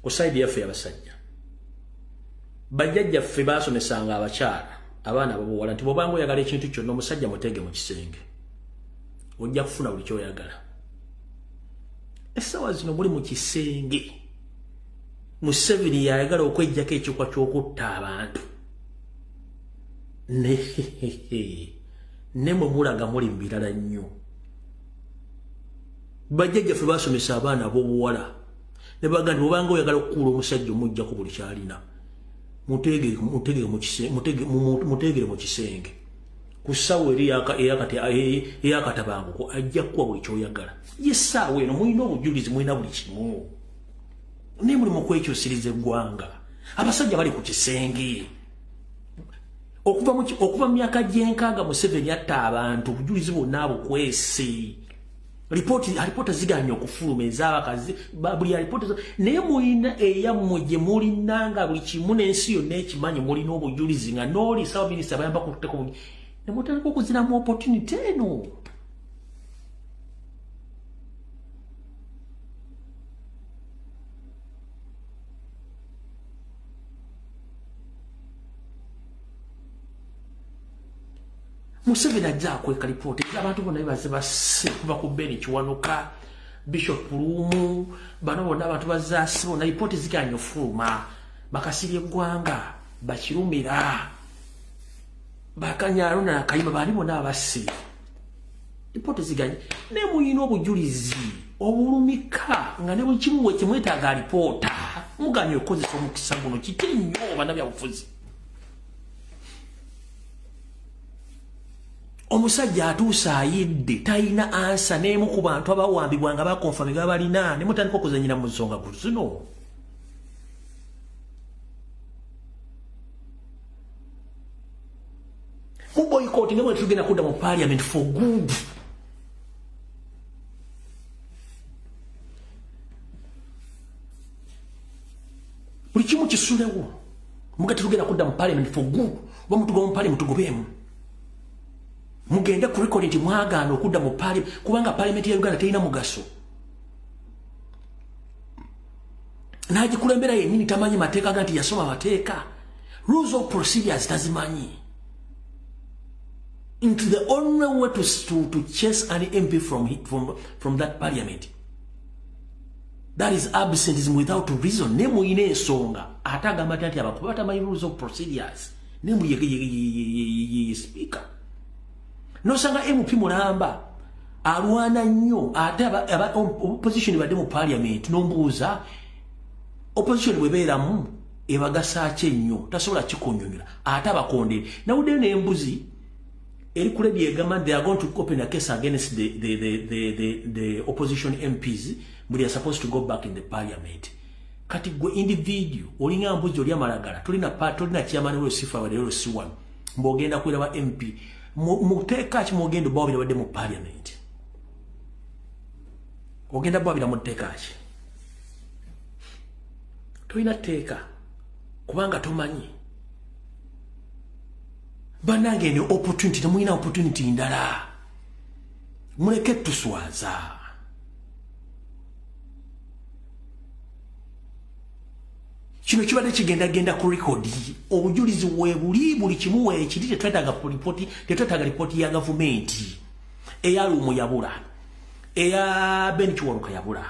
ku saidi yaffe y'abasajja. Bajjajjaffe baasomesanga abakyala abaana ababuwala nti bw'obanga oyagala ekintu kyonna omusajja muteege mu kisenge ojja kufuna buli ky'oyagala. Essaawa zino muli mu kisenge. Museveni yayagala okweggyako ekikwwa ky'okutta abantu. Ne mwe mulaga muli mu birala nnyo. Bajjajjaffe baasomesa abaana ab'obuwala ne bagamba nti bw'obanga oyagala okukuula omusajja omuggyako buli ky'alina muteegere mu kisenge. Ku ssaawa eri ey'akatabanguko ajja kukuwa buli ky'oyagala. Yessaawa eno mulina obujulizi mulina buli kimu. Ne muli mu kwekyusiriza eggwanga. Abasajja bali ku kisenge. Okuva mu myaka gy'enkaaga Museveni atta abantu obujulizi bwonna abukwese. Alipoota ziganye okufuluma ez'abakazi buli alipoota naye mulina eyammwe gye mulina nga buli kimu n'ensi yonna ekimanyi mulina obujulizi nga n'oli Saba Minisita bayamba kutteko bujulizi. Ne mutandika okuzinamu opportunity eno. Museveni ajja akweka lipoota abantu bonna baze basse kuva ku Beni Kiwanuka, Bishop Lumu, bano bonna abantu bazaase bonna lipoota ziganye ofuluma. Bakasirye eggwanga, Bakirumira, Bakanyalo na Kayima bali bonna abasse. Lipoota ziganye. Ne muyina obujulizi obulumika nga ne buli kimu we kimwetaaga lipoota. Muganye okozesa omukisa guno kite nnyo bannabyabufuzi. Omusajja atuusa ayidde talina ansa n'emu ku bantu abawambibwa nga bakonfirme nga balina ne mutandika okuzannyira mu nsonga ku zino. Mu boycott ne bwe tugenda kudda mu Parliament for good. Buli kimu kisulewo. Mugati tugenda kudda mu Parliament for good. Oba mutugoba mu Parliament tugobeemu. Mugenda ku record nti mwagaana okudda mu Parliament kubanga Parliament ya Uganda terina mugaso. Nagikulembera yennyini tamanyi mateeka ganti yasoma mateeka. Rules of procedures tazimanyi. Into the only way to chase an MP from that Parliament. That is absenteeism without reason. Nemu ine ensonga. Atagamba nti abakuba batamanyi rules of procedures. Nemu ye speaker. Nosanga MP Mulamba alwana nnyo ate opposition badde mu Parliament nombuuza opposition bwebeeramu ebagasa ki ennyo tasobola kikonyonyola ate abakonde nawudde n'embuzi eri ku lady egamba they are going to open a case against the opposition MPs but they are supposed to go back in the Parliament. Kati gwe individual olinga mbuzi oli amalagala tulina chairman we sifa wa lero siwan mbogenda kwera wa MP muteeka ki mugendo bwabira wadde mu Parliament. Ogenda bwabira mu teeka ki. Toyina teeka kubanga tomanyi. Banange ne opportunity temuyina opportunity ndala. Muleke tuswaza. Kino kibadde kigenda ku record obujulizi buli kimu ekiri tetwetaaga ripoti ya gavumenti eya Lumu yabula eya Beni Kiwanuka yabula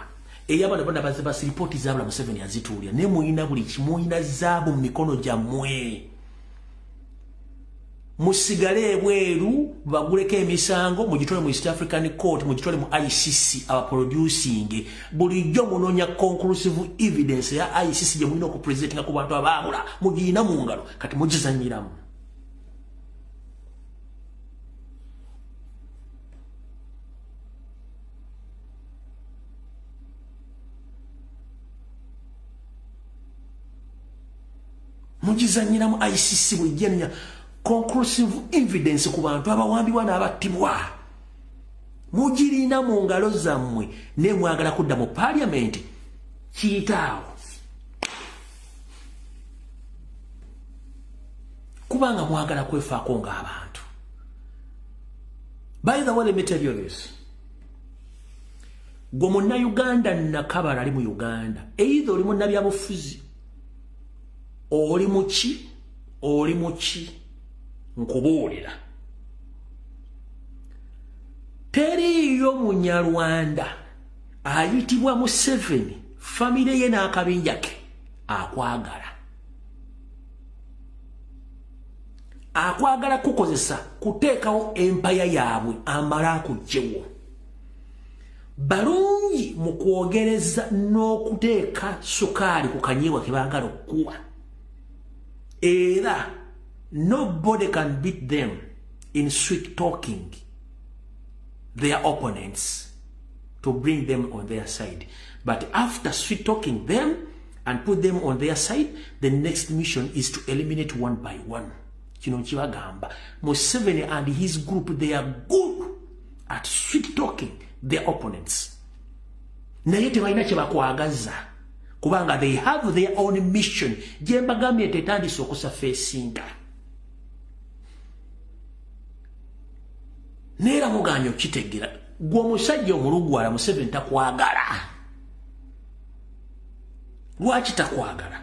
eyabana bana basi report zabula Museveni azituulya ne muina buli kimuina zaabu mu mikono gyamwe musigale ebweru baguleko emisango mugitole mu East African Court mugitole mu ICC aba producing bulijjo munonya conclusive evidence ya ICC je mulina okupresentinga ku bantu ababula mugina mu ngalo kati mugizanyiramu mugizanyiramu ICC bulijjanya conclusive evidence ku bantu abawambibwa n'abattibwa mugirina mu ngalo zammwe ne mwagala kudda mu Parliament kiyitaawo kubanga mwagala kwefaako ng'abantu. By the way, let me tell you this. Gwe munna Uganda nakabala ali mu Uganda either oli munnabyabufuzi oli muki nkubuulira teriyo munyarwanda ayitibwa Museveni famire ye n'akabinja ke akwagala kukozesa kuteekawo empaya yaabwe amala kujjewo balungi mu kwogereza n'okuteeka sukaali ku kanyeebwa ke baagala okukuwa era nobody can beat them in sweet talking their opponents to bring them on their side. But after sweet talking them and put them on their side, the next mission is to eliminate one by one. Museveni and his group, they are good at sweet talking their opponents. Kubanga they have their own mission. Jembagami tetandi sokusa fesinga. Nera muganyo kitegira. Gwo musajja omulugwala Museveni takwagala. Lwaki takwagala?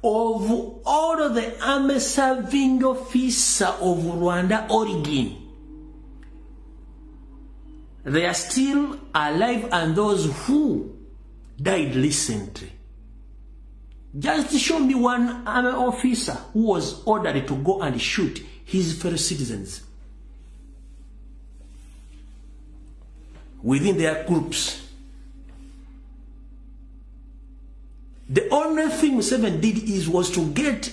Of all of the army serving officer of Rwanda origin, they are still alive, and those who died recently. Just show me one army officer who was ordered to go and shoot his fellow citizens within their groups. The only thing Museveni did was to get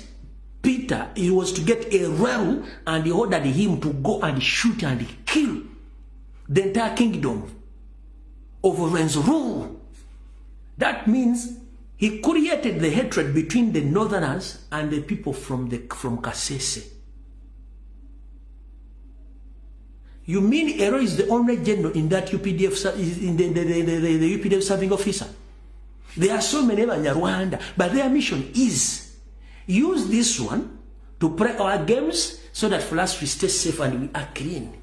Peter, it was to get a rebel, and he ordered him to go and shoot and kill the entire kingdom of Renzuru. That means he created the hatred between the northerners and the people from Kasese. You mean Ero is the only general in that UPDF, in the UPDF serving officer? There are so many Banyarwanda, but their mission is use this one to play our games so that for us we stay safe and we are clean.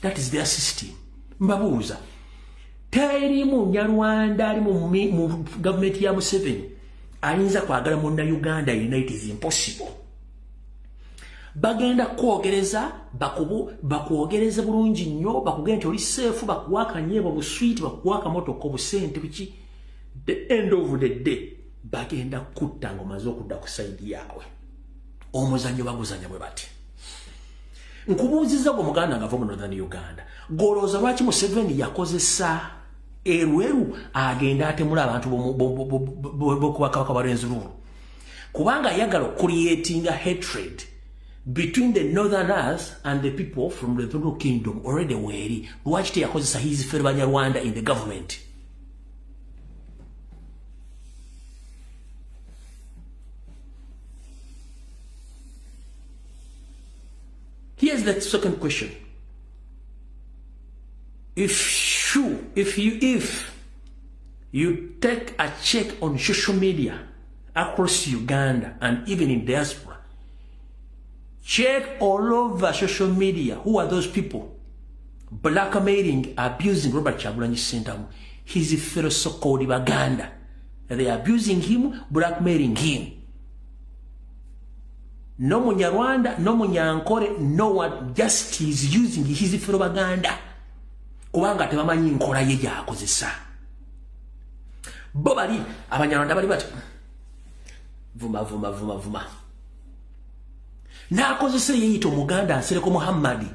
That is their system. Mbabuuza. Teri Munyarwanda ali mu government ya Museveni ayinza kwagala munna Uganda unite is impossible. Bagenda kwogereza bakwogereza bulungi nnyo bakugenda oli safe bakuwaka nyebo busweet bakuwaka motoka busente biki. The end of the day bagenda kutta ngoma z'okudda ku side yawe omuzanyo baguzanya bwe bati. Nkubuuziza gwe muganda nga ava mu Northern Uganda golooza lwaki Museveni yakozesa erweru agenda atemula abantu b'okubaka Rwenzururu kubanga yagala creating a hatred between the northerners and the people from the Rwenzururu kingdom already weri lwaki teyakozesa his fellow Banyarwanda in the government. Here's the second question. If you take a check on social media across Uganda and even in diaspora, check all over social media who are those people blackmailing, abusing Robert Kyagulanyi Ssentamu, his fellow so-called Baganda. They are abusing him, blackmailing him. No Munyarwanda, no Munyankore, no one, just he's using his fellow Baganda. kubanga tebamanyi nkola ye gyakozesa. Bo bali Abanyarwanda bali bati vuma n'akozesa yeyita Omuganda Nsereko Muhammad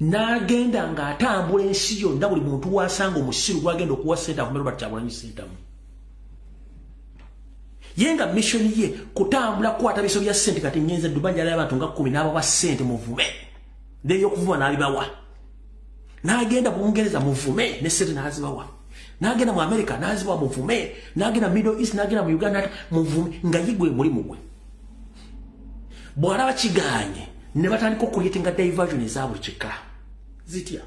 n'agenda ng'atambula ensi yonna buli muntu wasanga omusiru gwagenda okuwa ssente akomera Kyagulanyi Ssentamu. Yenga mission ye kutambula kwata biso bya ssente kati nyenze Dubai y'abantu nga 10 n'abawa ssente muvume ndeyo okuvuma n'abibawa. N'agenda mu Bungereza muvume ne ssente n'azibawa. N'agenda mu America n'azibawa muvume. N'agenda Middle East n'agenda mu Uganda muvume nga yigwe muri mugwe. Bw'alaba kiganye ne batandika okuleetinga diversion ezaabwe kika zitya.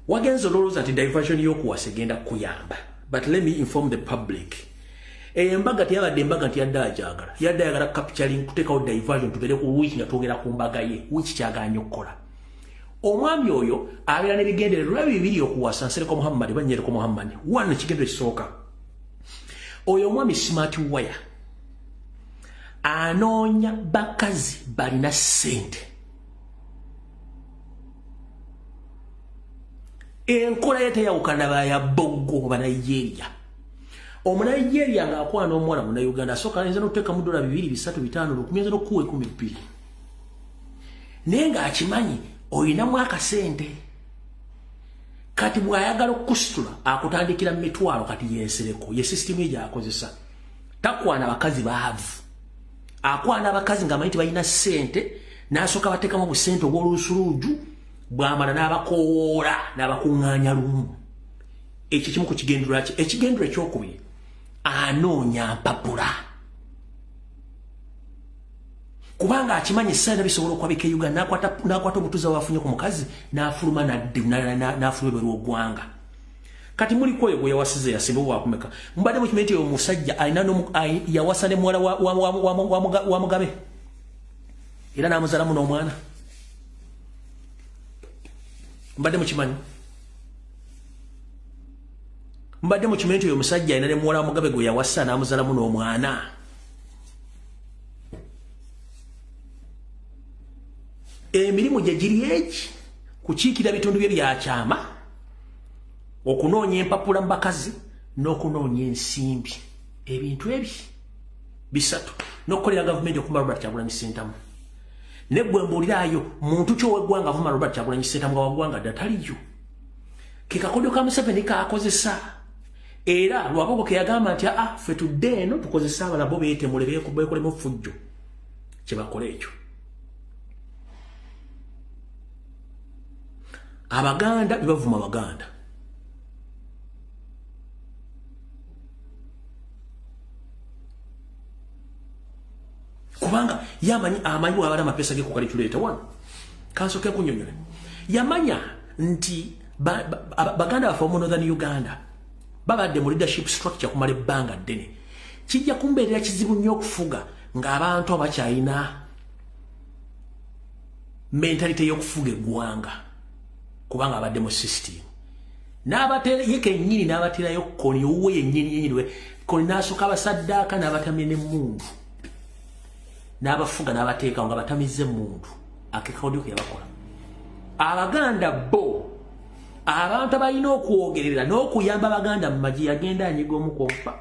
Wagenzo olowooza nti diversion y'okuwasa egenda kuyamba. But let me inform the public. Embaga teyabadde embaga nti yadde ayagala capturing kuteekawo diversion tubere ku wiki nga twogera ku mbaga ye wiki kyaganye okukola. Omwami oyo abeera n'ebigendererwa bibiri okuwasa Nsereko Muhammad Banyereko Muhammad. One kigendero kisooka. Oyo omwami smart wire. Anoonya bakazi balina ssente. Enkola ye teyawukana baya Bongo ba Nigeria. Omunigeria ng'akwana omuwala mu Uganda asooka ayinza n'okuteeka mu $2, $3, $5, $10, n'okuwa $12. Naye ng'akimanyi oyinamu akasente. Kati bw'ayagala okusitula akutandikira mu mitwalo kati yensereko ye system ye gy'akozesa. Takwana bakazi baavu. Akwana abakazi nga amanyi balina ssente n'asooka bateekamu obusente obw'olusuluuju bw'amala n'abakowoola n'abakuŋŋaanya lumu. Ekyo kimu ku kigendera ki? Ekigendera ekyokubiri anoonya mpapula. Kubanga akimanyi essaawa bisobola okwabika e Uganda n'akwata obutuuza bwafunye ku mukazi n'afuluma n'afuluma ebweru w'eggwanga. Kati muli kwoyo gwe yawasiza yasimba bwakumeka. Mbadde mu kimanyi nti oyo omusajja alina yawasa ne muwala wa Mugabe era n'amuzaalamu n'omwana. Mbadde mu kimanyi. Mbadde mu kimanyi nti oyo omusajja alina ne muwala wa Mugabe gwe yawasa n'amuzaalamu n'omwana. Emirimu gye giri eki kukiikira bitundu bye byakyama okunoonya empapula mu bakazi n'okunoonya ensimbi. Ebintu ebi bisatu n'okukolera gavumenti okumala Kyagulanyi Ssentamu. Ne bwe mbuuliraayo muntu ki ow'eggwanga avuma Kyagulanyi Ssentamu nga waggwanga dda taliyo. Ke kakodyo ka Museveni kaakozesa. Era Lwabogo ke yagamba nti ffe tudde eno tukozesa abalala bo beetemule beekolemu ffujjo. Kye bakola ekyo. Abaganda bibavuma Abaganda. Kubanga yamanyi amanyi wabala mapesa ge ku calculator one. Kansoke kunnyonnyola. Yamanya nti Baganda bafa mu Northern Uganda babadde mu leadership structure kumala ebbanga ddene. Kijja kumbeerera kizibu nnyo okufuga ng'abantu abakyalina mentality y'okufuga eggwanga kubanga abadde mu system. N'abatera ye kennyini n'abaterayo kkoni owuwe yennyini we koni n'asooka abasaddaaka n'abatamye n'emmundu n'abafuga n'abateekawo nga batamize emmundu. Akekaodyo ke yabakola. Abaganda bo abantu abalina okwogerera n'okuyamba Abaganda mu magi yagenda anyiga omukompa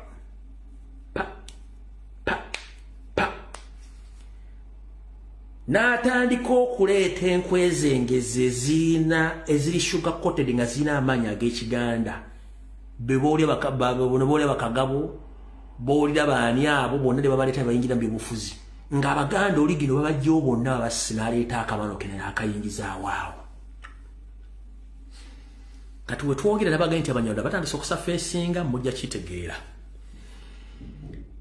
n'atandika okuleeta enkwezengeze eziri sugar coated nga zirina amaanyi ag'Ekiganda. Boolya bakagabo boolira baani abo bonna ne babaleeta bayingira mu byobufuzi ng'Abaganda oli gino babajjawo bonna babasi n'aleeta akamano ke n'akayingizaawo awo. Kati we twogera nabaga nti Abanyarwanda batandise okusafeesinga mujja kitegeera.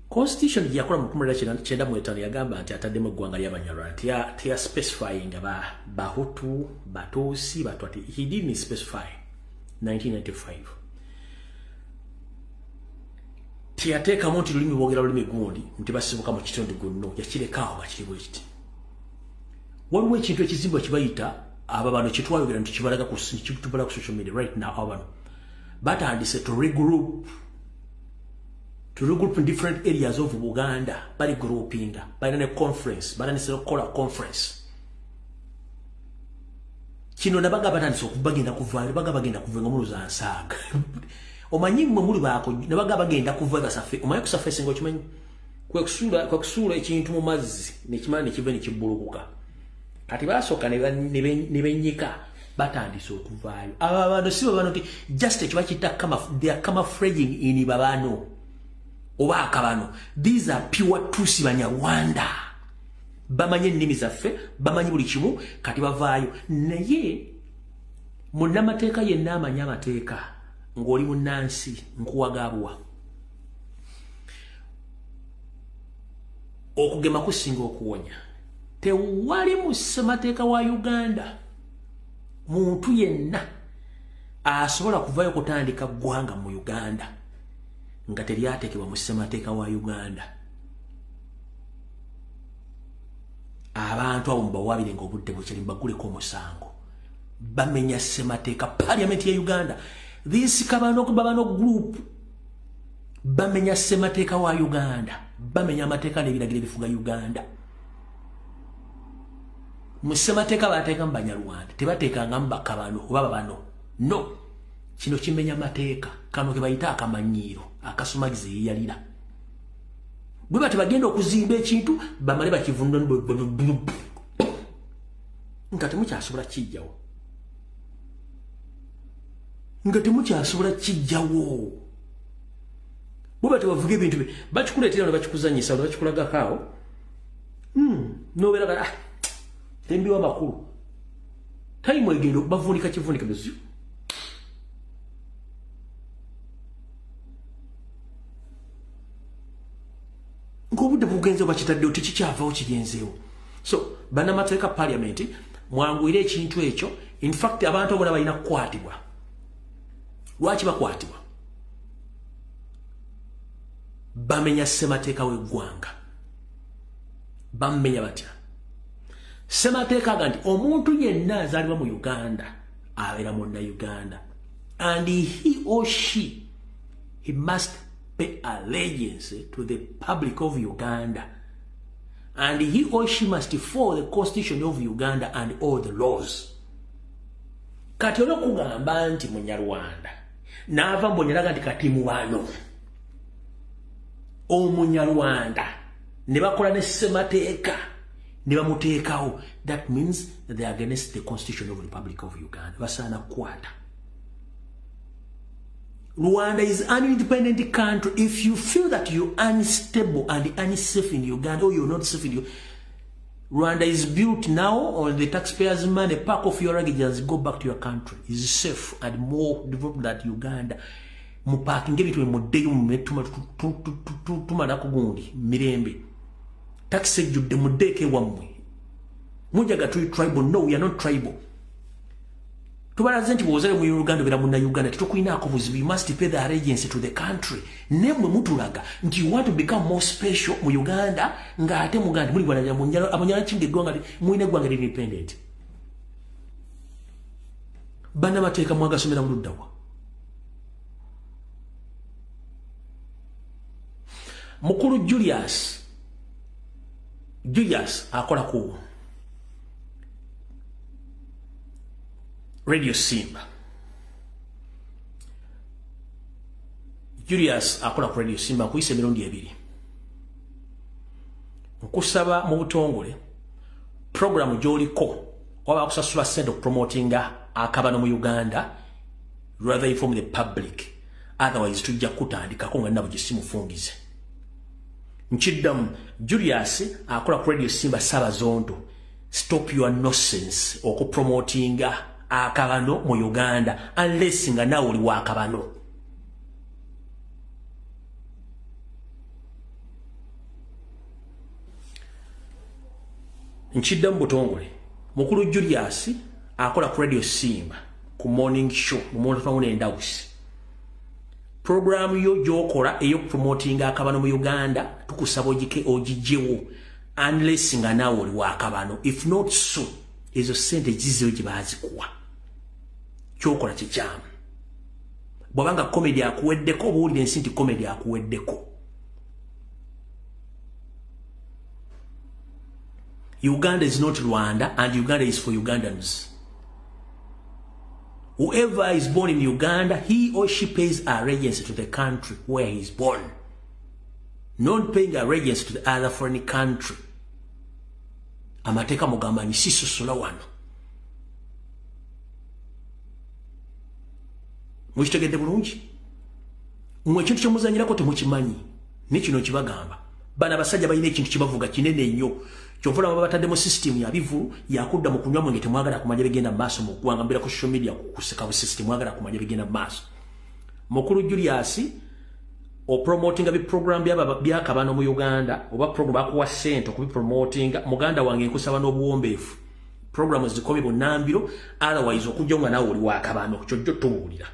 Constitution yakola mu 1995 yagamba nti ataddemu eggwanga ly'Abanyarwanda tia specifying Bahutu, Batusi, Batwati. He didn't specify 1995. Tiyateekamu nti lulimi boogera lulimi gundi nti basibuka mu kitundu gunno yakirekawo bakiri bwe kiti. Waliwo ekintu ekizimbwa kibayita aba bano kitwayogera nti kibalaga ku social media right now abantu batandise to regroup in different areas of Uganda bali groupinga bali ne conference bali ne kola conference kino nabaga batandise okubagenda kuvaayo baga bagenda kuva nga muluza nsaaga omanyi mmwe muli baako nabaga bagenda kuva basafe omanyi kusafe singo kimanyi kwekusuula ekintu mu mazzi nekimala nekiva nekibbulukuka kati basooka ne benyika batandise okuvaayo abo abantu si babano nti just ekiba kitta they are camouflaging in babano oba akabano these are pure Tutsi Banyarwanda bamanye ennimi zaffe bamanyi buli kimu kati bavaayo naye munnamateeka yenna amanyi amateeka ng'oli munnansi nkuwagaabwa okugema kusinga okuwonya tewali mu ssemateeka wa Uganda muntu yenna asobola kuvaayo kutandika ggwanga mu Uganda nga teryateekebwa mu ssemateeka wa Uganda abantu abo mubawabire nga obudde bukyali mbaguleko omusango bamenya ssemateeka Parliament ya Uganda this kabano group bamenya ssemateeka wa Uganda bamenya amateeka n'ebiragiro ebifuga Uganda mu ssemateeka bateeka mu Banyarwanda tebateekanga mu bakabano oba babano no kino kimenya amateeka kano ke bayita akamanyiiro akasumagiza yeyalira bwe bati bagenda okuzimba ekintu bamale bakivunda nga temukyasobola kijjawo bwe bati bavuga ebintu bye bakikuleetera ne bakikuzanyisa ne bakikulagakaawo nobeera kala tembi w'amakulu tayimu egenda bavunika kivunika bezu ng'obudde bugenze bakitaddewo tekikyavaawo kigenzeewo so bannamateeka Parliament mwanguire ekintu ekyo in fact abantu abona balina kukwatibwa lwaki bakwatibwa bamenya ssemateeka w'eggwanga bammenya batya ssemateeka aga nti omuntu yenna azaalibwa mu Uganda abeera munna-Uganda and he or she must pay allegiance to the public of Uganda and he or she must follow the constitution of Uganda and all the laws kati olw'okugamba nti munyarwanda n'ava mbonyeraga nti kati mubano omunyarwanda ne bakola ne ssemateeka ne bamuteekawo that means that they are against the constitution of the Republic of Uganda basaana kukwata Rwanda is an independent country. If you feel that you're unstable and unsafe in Uganda or you're not safe in Uganda, Rwanda is built now on the taxpayers' money. Pack off your luggage and go back to your country. It's safe and more developed than Uganda. Muparking ebintu mudeyo mumetuma tumala kugundi mirembe. Taxi judde mudeke wamwe. Mujaga tribal. No, we are not tribal. Tubalaze nti bwozale mu Uganda bera munna Uganda tetukulinaako buzibu. You must pay the allegiance to the country. Nemwe mutulaga nti you want to become more special mu Uganda nga ate muganda muli bwana abanyala kinge ggwanga mwine eggwanga independent. Banna mateeka mwagasomera mu luddawa. Mukulu Julius akola ku Radio Simba. Julius akola ku Radio Simba kuyise emirundi ebiri. Nkusaba mu butongole program gy'oliko oba akusasula ssente okupromotinga akabano mu Uganda rather inform the public, otherwise tujja kutandikako nga nabo gisimufungize. Nchiddamu Julius akola ku Radio Simba Sabazondo. Stop your nonsense okupromotinga akabano mu Uganda unless nga nawe oli wa akabano. Nchiddamu butongole mukulu Julius akola ku Radio Simba ku morning show mu Motown Endawusi. Program yo gyokola eyo promoting akabano mu Uganda tukusaba ogijewo unless nga nawe oli wa akabano. If not so ezo sente zizo gibazikuwa kyokola kikyamu. Bwabanga comedy akuweddeko obuwulire ensi nti comedy akuweddeko. Uganda is not Rwanda and Uganda is for Ugandans. Whoever is born in Uganda, he or she pays allegiance to the country where he is born. Not paying allegiance to the other foreign country. Amateka mugamba ni sisosola wano. Mukitegedde bulungi? Mwe kintu kyemuzanyirako temukimanyi. Ni kino kibagamba. Bana basajja balina ekintu kibavuga kinene nnyo. Kyovula baba bataddemu system ya bivu yakudda mu kunywa mwenge temwagala kumanya bigenda maaso mu ggwanga mbira ku social media kuseka bu system mwagala kumanya bigenda maaso. Mukulu Julius o promoting bi program bya kabano mu Uganda oba program akuwa sente okubi promoting muganda wange nkusaba n'obuwombeefu. Program zikomi bunambiro otherwise okujja nga nawe oli wa kabano kyojjo tuwulira.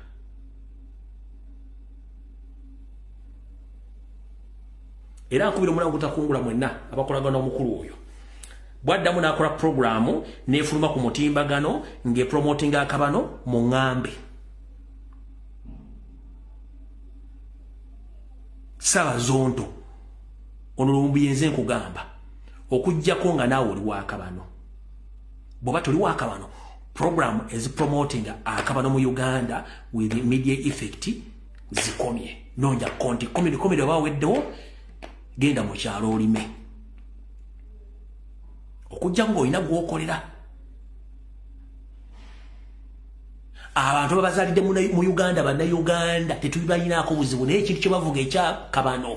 Era nkubira omulango takungula mwenna abakolagana omukulu oyo. Bwaddamu n'akola programu n'efuluma ku mutimbagano ng'epromotinga akabano mu ngambe. Saba zonto ono Lumbuye nze nkugamba okujjako nga naawe oli wa akabano. Bw'oba toli wa akabano program ezipromotinga akabano mu Uganda with immediate effect zikomye. Nonja konti komedi oba weddewo genda mu kyalo olime. Okujja ng'olina gw'okolera. Abantu babazalidde mu Uganda bannayuganda tetubibalinaako buzibu naye ekintu kye bavuga ekya kabano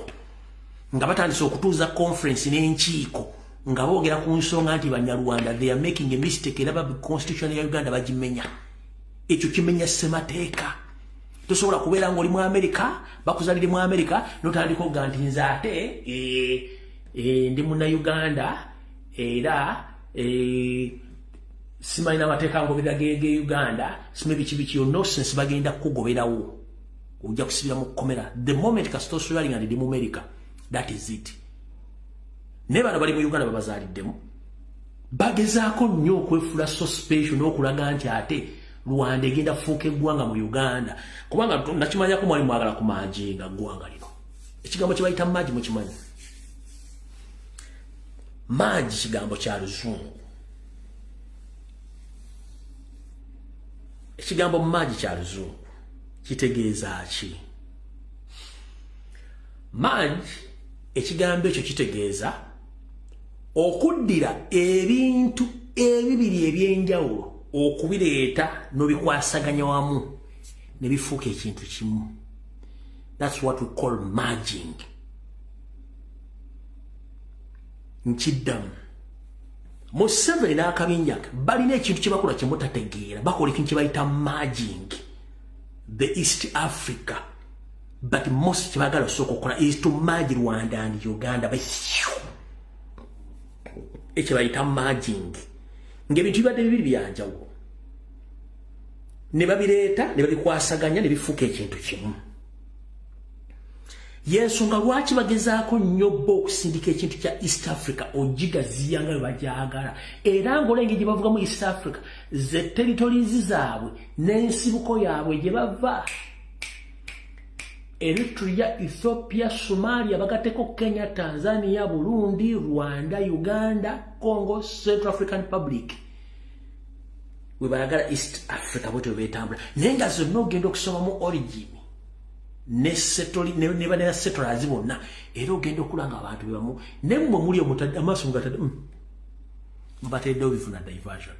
nga batandise okutuuza conference n'enkiiko nga boogera ku nsonga nti bannayuganda they are making a mistake era constitution ya Uganda bagimenya. Ekyo kimenya ssemateeka. Tosobola kubeera ng'oli mu Amerika bakuzalire mu Amerika n'otandika okuga nti nze ate ndi munnayuganda era simanyi amateeka ngobera ge Uganda simanyi biki nonsense bagenda kukugoberawo ojja kusibira mu kkomera the moment kasito swearing and mu America that is it. Ne bano bali mu Uganda babazaliddemu bagezaako nnyo okwefula so special n'okulaga nti ate Rwanda egenda kufuuka eggwanga mu Uganda kubanga nakimanyako mwali mwagala kumanjinga ggwanga lino. Ekigambo kye bayita maji mukimanyi. Maji kigambo kya Luzungu. Ekigambo maji kya Luzungu kitegeeza ki? Maji ekigambo ekyo kitegeeza okuddira ebintu ebibiri ebyenjawulo okubireeta n'obikwasaganya wamu ne bifuuka ekintu kimu. That's what we call merging. Nkiddamu Museveni n'akabinja balina ekintu kye bakola kye mutategeera bakola ekintu kye bayita merging the East Africa but most kye baagala osooka okukola is to merge Rwanda and Uganda ekye bayita merging ng'ebintu bibadde bibiri byanjawulo ne babireeta ne babikwasaganya ne bifuuka ekintu kimu. Yensonga lwaki bagezaako nnyo bo okusindika ekintu kya East Africa ogigaziya nga bwe bagyagala era ng'olenge gye bavuga mu East Africa ze territories zaabwe n'ensibuko yaabwe gye bava Eritrea, Ethiopia, Somalia, bagateko Kenya, Tanzania, Burundi, Rwanda, Uganda, Congo, Central African Republic. We bayagala East Africa bwetyo betambula naye nga zonna ogenda okusoma mu origin ne banera settlers bonna era ogenda okulanga abantu bebamu ne mmwe muli amaaso mugatadde mubateddewo bifuna diversion.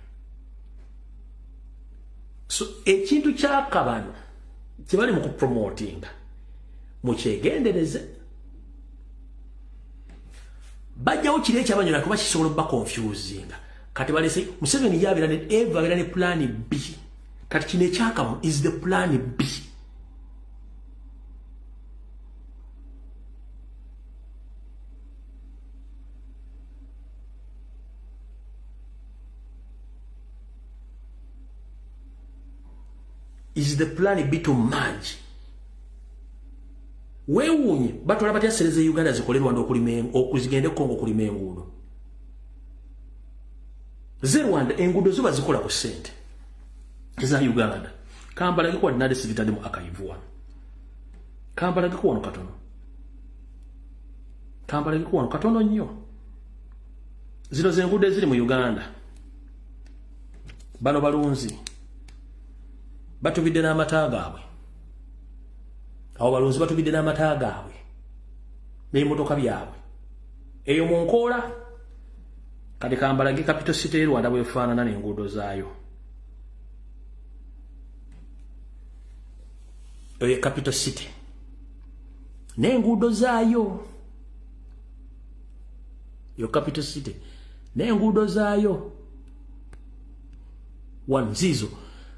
So ekintu kyakabano kibali mu kupromotinga mukyegendereze bajjawo kiri ekyabanyona kuba kisobola okuba confusinga kati balese Museveni yabeera ne Eva abeera ne plan B kati kino ekyakamu is the plan B. Is the plan B to merge. Weewuunye batwala batya sereze Uganda zikole Rwanda okuzigende Congo kulima enguudo. Ze Rwanda enguudo zo bazikola ku ssente za Uganda. Kampala gikuwa dinade sivitade mu akayivuwa. Kampala gikuwa no katono. Kampala gikuwa no katono nnyo. Zino zenguudo eziri mu Uganda. Bano balunzi. batubidde n'amata gaabwe abo balonzi batubidde n'amata gaabwe n'emmotoka byabwe eyo mu nkoola kati kambalage capital city y'e Rwanda bwefaanana n'enguudo zaayo eyo capital city n'enguudo zaayo yo capital city n'enguudo zaayo wanzizo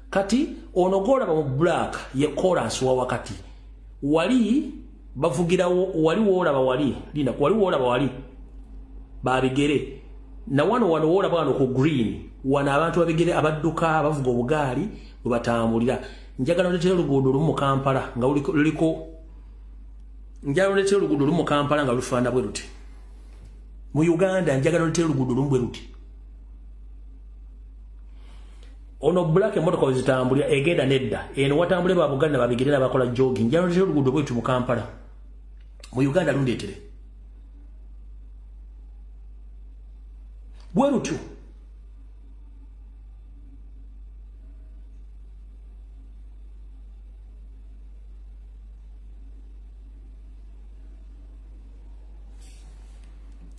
kati onogola ba black ye chorus wa wakati wali bavugira wali wola ba wali linda wali wola ba wali babigere na wano wola bano ku green wana abantu babigere abadduka bavuga obugaali bubatambulira njagala ndetera luguudo lumu Kampala nga luliko njagala ndetera luguudo lumu Kampala nga lufaana bwe luti mu Uganda njagala ndetera luguudo lumu bwe luti ono black emotoka zitambulira egenda nedda eno watambule ba Buganda babigirira bakola jogging njalo nje luguudo bwetu mu Kampala mu Uganda lundetere bwerutu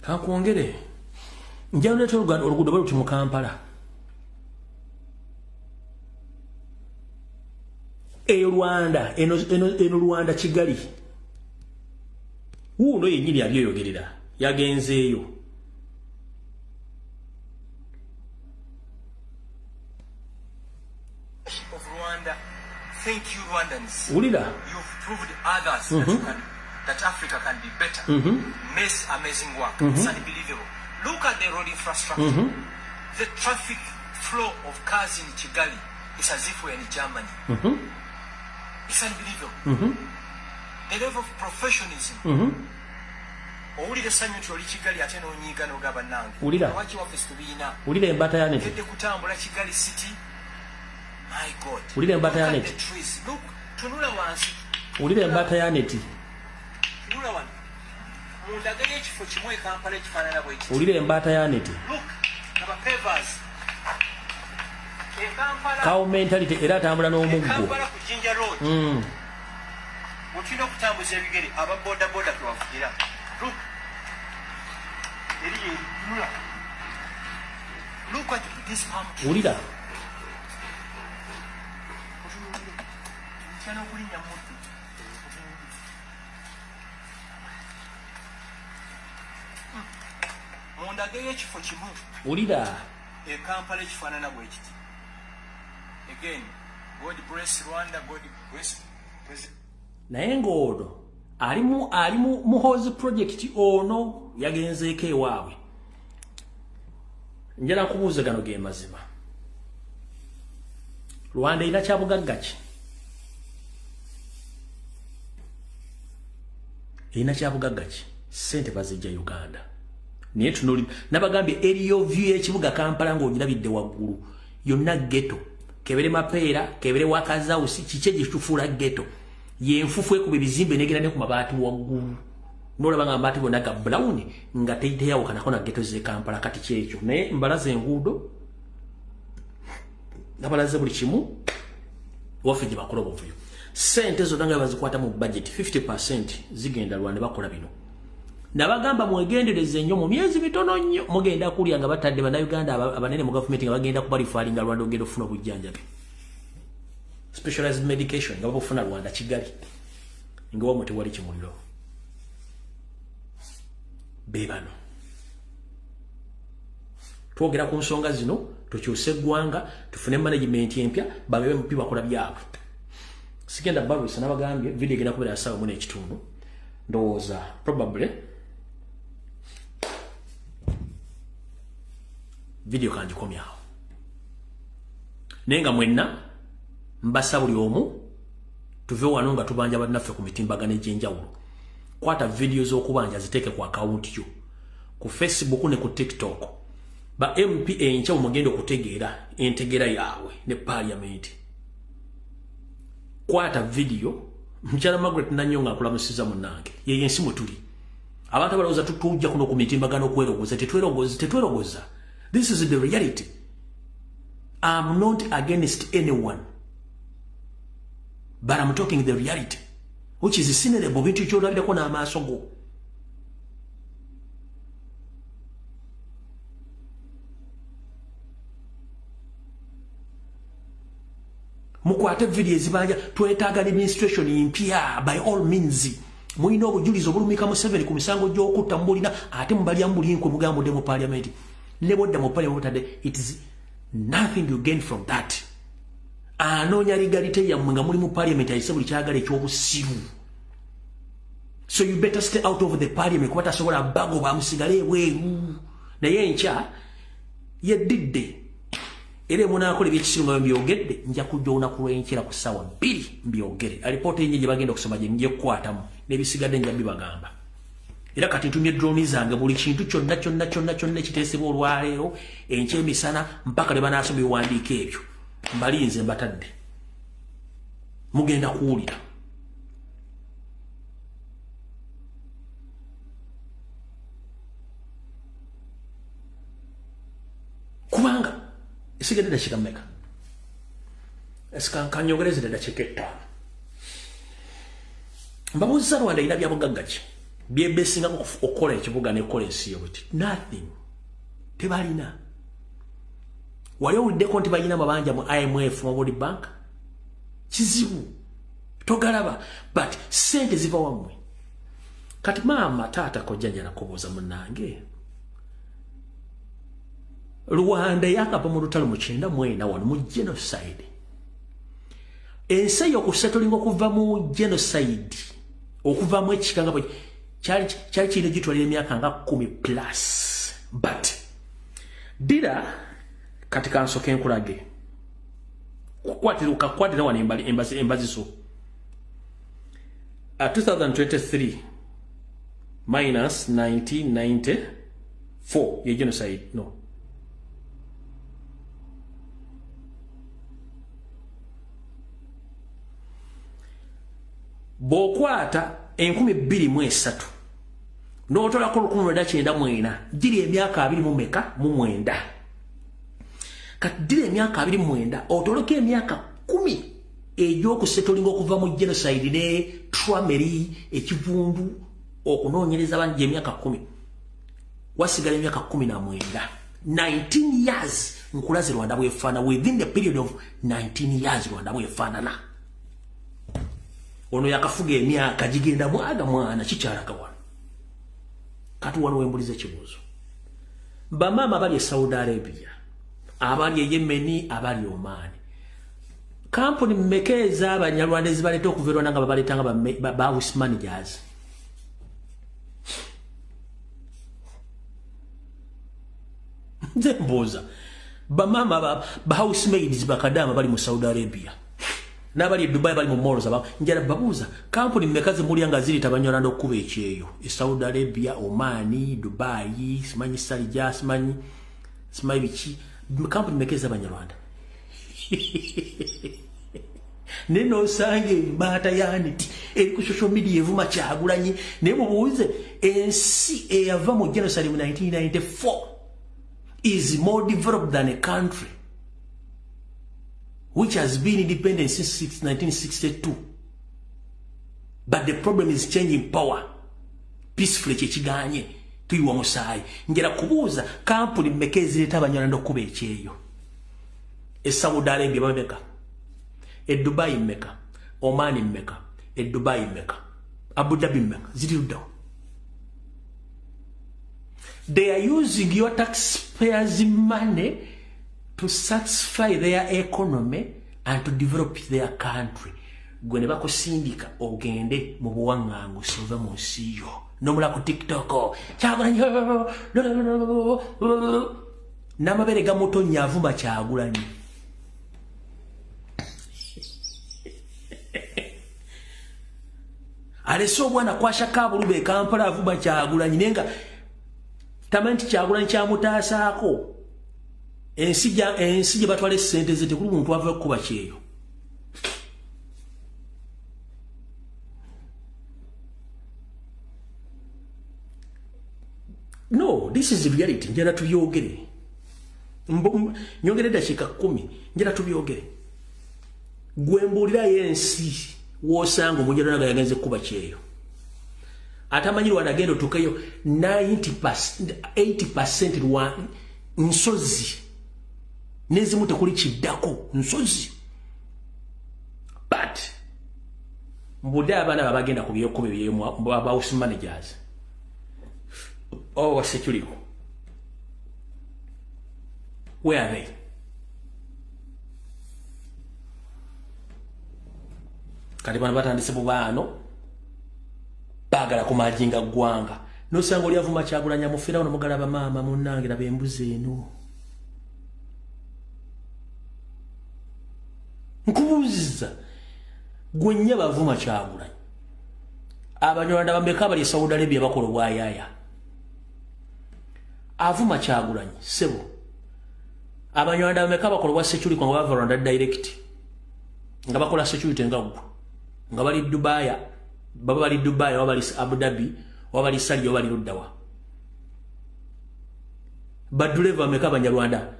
kakuongere njalo ndetera luguudo bwetu mu Kampala eyo Rwanda eno Rwanda Kigali uno yenyiri abyoyogerera yagenzeeyo of Rwanda. Thank you Rwandans. Ulida. You've proved others that Africa can be better. Miss amazing work. It's unbelievable. Look at the road infrastructure. The traffic flow of cars in Kigali is as if we're in Germany. It's unbelievable. The level of professionalism. Owulira sanyu toli Kigali ate n'onyiiga n'ogaba nange. Lwaki waffe tubiina? Ulira embata ya neti. Kedde kutambula Kigali city. My God. Ulira embata ya neti. Look, tunula wansi. Ulira embata ya neti. Tunula wansi. Mundaganye ekifo kimu e Kampala ekifaanana bwekiti. Ulira embata ya neti. Look, aba pavers. Cow mentality era atambula n'omuggo. Kampala ku Jinja Road. Otulina okutambuza ebigere aba boda boda twavugira. Look. Look at this pumpkin. Ulira. Mundageye ekifo kimu. Ulira. E Kampala ekifaanana bwekiti. Again, God bless Rwanda, God bless President. Naye ng'ono alimu muhozi project ono yagenzeeko ewaabwe. Njala kubuuza gano ge mazima. Rwanda ina kyabugagga ki? Ina kyabugagga ki? Sente bazijja Uganda. Naye tunoli nabagambye eriyo view ekibuga Kampala ng'ogirabidde waggulu. Yonna ghetto. Kebere mapeera, kebere wakazausi, kiche gitufuula ghetto. Yenfufu ekube bizimbe negera ne ku mabaati waggulu. Nolaba nga mabaati gonna ga brown nga teiteyawo kanako na ghetto ze Kampala kati kyekyo. Naye mbalaze enguudo nabalaze buli kimu waffe gye bakola obuvuyo. Sente zonna nga bazikwata mu budget 50% zigenda Rwanda bakola bino. Nabagamba mwegendereze nnyo mu myezi mitono nnyo mugenda kulya nga batadde bannayuganda abanene mu government nga bagenda kubalifalinga Rwanda ogenda ofuna obujjanjabi. Specialized medication nga bafuna Rwanda Kigali nga wamwe tewali kimuliro. Bebano. Twogera ku nsonga zino tukyuse eggwanga tufune management empya babewe mupi bakola byabwe. Sigenda babusa nabagambye video egenda kubeera sawa mu n'ekitundu. Ndowooza probably video kanjikomyawo. Nenga mwenna mbasa buli omu tuve wano nga tubanja bannaffe ku mitimbagano egy'enjawulo. Kwata video z'okubanja ziteeke ku account yo ku Facebook ne ku TikTok. Ba MP enkya mugenda okutegeera entegeera yaabwe ne Parliament. Kwata video Mchala Margaret Nanyonga akulamusiza munange. Ye yensi mutuli. Abantu abalowooza tutujja kuno ku mitimbagano kwerogoza tetwerogoza. This is the reality. I'm not against anyone. but I'm talking the reality, which is sinnerable bintu kyolabirako n'amaaso go. Mukwate video ezibanja twetaaga administration impya by all means. Muino obujulizo bulumika Museveni ku misango gy'okutta mbulina ate mubalya mbulinkwe mugambo mu Parliament. Lebodda mu Parliament, it is nothing you gain from that. Anonya legalite ya nga muri mu Parliament ayise buli kyagala ekyobusiru. So you better stay out of the Parliament kubata sobola bago bamusigale weeru. Naye encha yedidde ere munaakole byekisirunga byogedde nja kujja onakulwenkira ku sawa 2 mbyogere. Report yenye gye bagenda okusoma gye nje kukwatamu nebisigadde nja bibagamba. Era kati ntumye drone zange buli kintu kyonna kiteesebwa olwaleero enkye emisana mpaka ne banaasoma ebiwandiiko ebyo mbalinze mbatadde mugenda kuwulira. Kubanga esigadde dakika mmeka esikankanyogereze dakika 5 mbabuuza Rwanda ina byabugagga ki byebesinga okukola ekibuga nekola ensi yobuti nothing tebalina. Wali owuddeko nti balina mabanja mu IMF mu World Bank kizibu togalaba but sente ziva wamwe. Kati maama taata kojjanja nakubuuza munnange Rwanda yakapa mu lutalo mu 1991 wano mu genocide. Ensi y'okusetulinga okuva mu genocide okuva mu ekikanga bwe kyali kino gitwalira emyaka nga 10 plus. But dira katika nsoke enkulage ukakwatira wano embazi so 2023 minus 1994 ye genocide no bokwata 2023 n'otola ko 1994 giri emyaka 29 kati giri emyaka 29 otoloke emyaka 10 egy'okusetulinga okuva mu genocide ne Twameri ekivundu okunoonyereza bangi emyaka 10 wasigala emyaka 19 19 years nkulaze Rwanda bwefaana within the period of 19 years Rwanda bwefaanana. Ono yakafuga emyaka gigenda mwaga mwana kikyalaka wano. Kati wano wembulize ekibuuzo. Bamama bali e Saudi Arabia, abali e Yemen, abali Oman. Kampuni mmekeza abanyarwanda ezibaleta okuverwa nanga babaletanga ba house managers. Nze mbuuza. Bamama ba housemaids bakadama bali mu Saudi Arabia. Nabali Dubai bali mu malls aba njala babuuza kampuni mmekaze muli anga ziri tabanyolanda okuba ekyeyo e Saudi Arabia, Oman, Dubai, simanyi Salija, simanyi bichi kampuni mmekeza abanyarwanda. Neno sange mbata yaniti eri ku social media evuma Kyagulanyi ne mubuuze ensi eyava mu genocide mu 1994 is more developed than a country which has been independent since 1962. But the problem is changing power. Peacefully chechiganye tuyiwa musayi. Ngera kubuuza kampuni mmekezi leta abanyarwanda okuba ekyeyo. E Saudi Arabia bameka. E Dubai mmeka. Oman mmeka. E Dubai mmeka. Abu Dhabi mmeka. Ziri down. They are using your taxpayers' money to satisfy their economy and to develop their country. Gwene bako sindika ogende mu buwangangu sove mu nsiyo. Nomula ku TikTok. Kyagulanyi. Namabere gamutonya avuma Kyagulanyi. Aleso bwana kwasha kabulube Kampala avuma Kyagulanyi nenga tamanti Kyagulanyi kyamutaasaako. Ensi gye batwala essente ze tekuli muntu ava okuba kyeyo. No, this is the reality. Njala tubyogere. Nyongere dakika 10. Njala tubyogere. Gwembulira yensi wosanga omunyera yagenze kuba kyeyo atamanyi Rwanda agenda tukayo 80% lwa nsozi nezimu tekuli kiddako nsozi but mbude abana babagenda ku byokome byemu ba house managers or security where are they kali bana batandise bubano bagala kumajinga gwanga no sango lyavuma Kyagulanya mufira ono mugala ba mama munange na bembuze eno nkubuziza gwenye bavuma Kyagulanya abanyarwanda bambeka bali Saudi Arabia bakolo bwayaya avuma Kyagulanya sebo abanyarwanda bambeka bakolo bwa security kwa bava Rwanda direct nga bakola security ngagwo nga bali Dubai baba bali Dubai wabali Abu Dhabi wabali Saudi wabali Ludawa baduleva bambeka abanyarwanda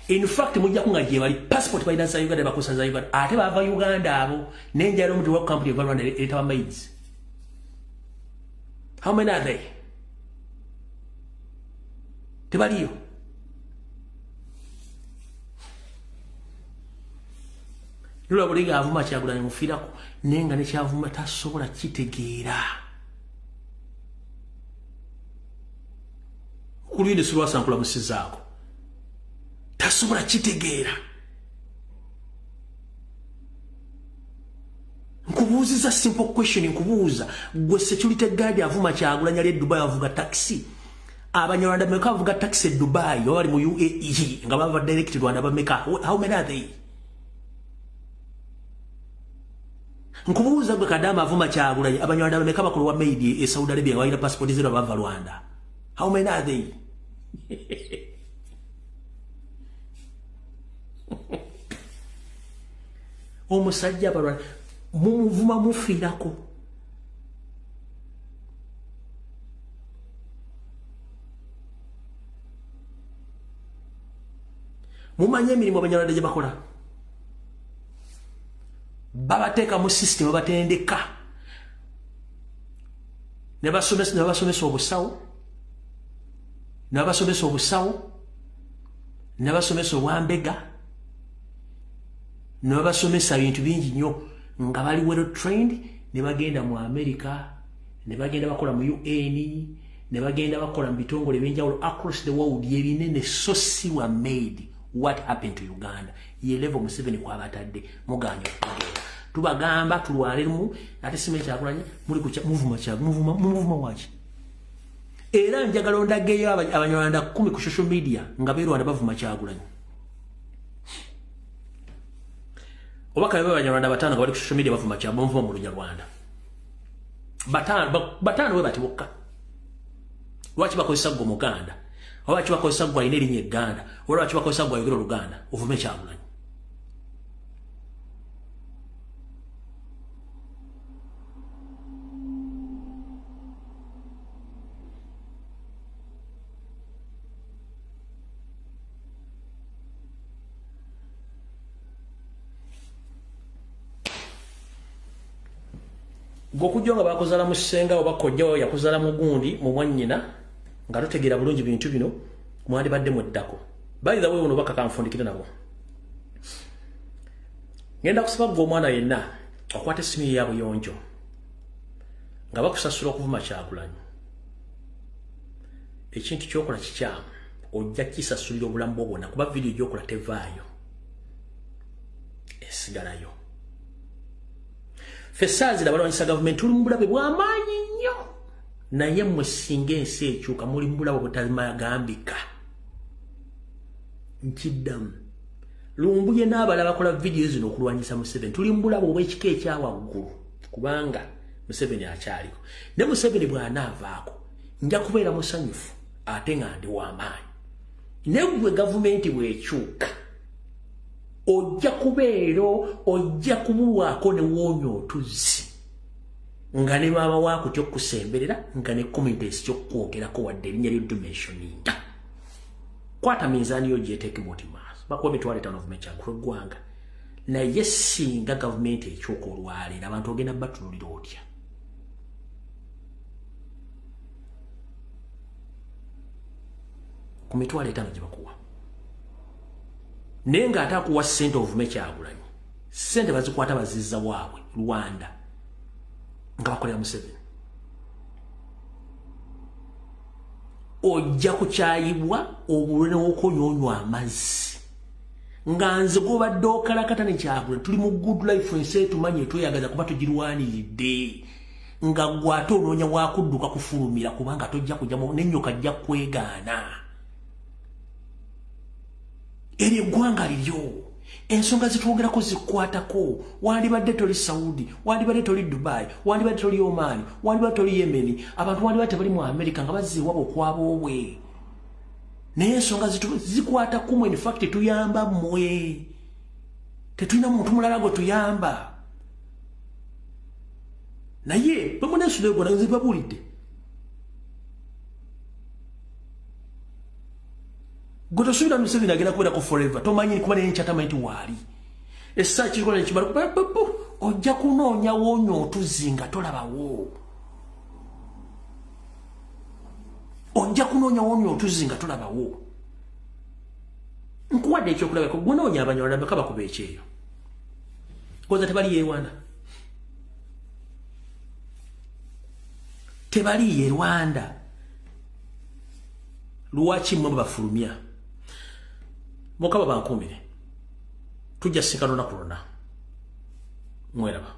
in fact mujja kungaje bali passport baina za Uganda bakosa za Uganda ate bava Uganda abo nenjalo mtu wa company of Rwanda etaba maids. How many are they? Tebaliyo. Lula buliga avuma Kyagulanya mufirako nenga ne kyavuma tasobola kitegeera. Kulinde sulwa sankula musizaako. Tasobola kitegeera. Nkubuuziza simple question nkubuuza gwe security guard avuma Kyagulanya le Dubai avuga taxi abanyarwanda meka avuga taxi Dubai bali mu UAE nga bava direct Rwanda bameka how many are they nkubuuza gwe Kadama avuma Kyagulanya abanyarwanda bameka bakulu wa made e Saudi Arabia waina passport zero bava Rwanda how many are they omusajja barwa mumuvuma mufirako mumanye emirimu abanyarwanda gye bakola babateeka mu system batendeka ne basomesa obusawo ne basomesa obwambega ne basomesa bintu bingi nnyo nga bali well trained ne bagenda mu America ne bagenda bakola mu UN ne bagenda bakola mu bitongole benjawulo across the world yebinene so si wa made. What happened to Uganda? Ye level Museveni kwa batadde muganya okugera tubagamba tulwalemu ate sime Kyagulanya muli ku muvuma wachi era njagala ondageyo abanyarwanda 10 ku social media nga beerwanda bavuma Kyagulanya obaka abanyarwanda batano bali ku social media bavuma Kyagulanya mu Rwanda batano we batibuka lwaki bakozesa gwo Muganda lwaki bakozesa gwo ine linye Uganda lwaki bakozesa gwo yogero Uganda uvume Kyagulanya Gokujonga bakozala musenga obakojja yakozala mugundi mu mwanyina nga tutegeera bulungi bintu bino mwandi badde muddako by the way ono baka kanfundikira nabo ngenda kusaba gwo mwana yenna okwate simu ya buyonjo nga bakusasula okuvuma Kyagulanya ekintu kyokola kikyamu ojja kisasulira obulamu bwo bwonna kuba video gyokola tevaayo esigalayo Fesazi labalwanyisa government tuli mbulabe bw'amaanyi nnyo naye mmwe singa ensi ekyuka muli mbulabe butamagambika nkiddamu Lumbuye n'abalala bakola video zino okulwanyisa Museveni tuli mbulabe obw'ekika ekyawaggulu kubanga Museveni akyaliko ne Museveni bw'anaavaako nja kubeera musanyufu ate nga ndi w'amaanyi ne gwe gavumenti bw'ekyuka ojja kubeero ojja kubulwako ne woonyo otuzzi nga ne maama waako kyokkusemberera nga ne commentaries kyokwogerako wadde erinnya ly'odumensioninga kwata minzaani yo gyeteeke muti maaso bakuwa emitwalo 5 of Kyagulanya eggwanga naye singa gavumenti ekyuka olwaleero abantu ogenda batululira otya ku mitwalo 5 gye bakuwa naye ng'ate akuwa ssente ovume Kyagulanyi ssente bazikwata bazizza waabwe Rwanda nga bakolera Museveni ojja kukyayibwa obulwere okonyonywa amazzi nga nze gobadde okalakata ne Kyagulanyi tuli mu good life ensi tumanye tweyagaza kuba tugirwaniridde nga gwate onoonya wakudduka kufulumira kubanga tojja kujjamu n'ennyoka ajja kwegaana eri eggwanga liryo ensonga zitwogerako zikwatako wandibadde toli Saudi wandibadde toli Dubai wandibadde toli Oman wandibadde toli Yemen abantu wandibadde tebali mu America nga baziwabo okwaboobwe naye ensonga zikwatako mwe in fact tuyamba mmwe tetulina muntu mulala gwe tuyamba naye bamunesudego nanze babulidde Goto suida Museveni agenda kubeera ko forever tomanyi kuba ne nchatamanyi wali essa kirikola ekibalo ojja kunoonya wonyo otuzinga tolabawo ojja kunoonya wonyo otuzinga tolabawo nkuwadde ekyokulaba ko gunoonya abanyola baka bakuba ekyeyo koza tebali yewana tebali ye Rwanda luwachi mwe bafulumya Mukaba bankumire tujja sikano na kulona mweraba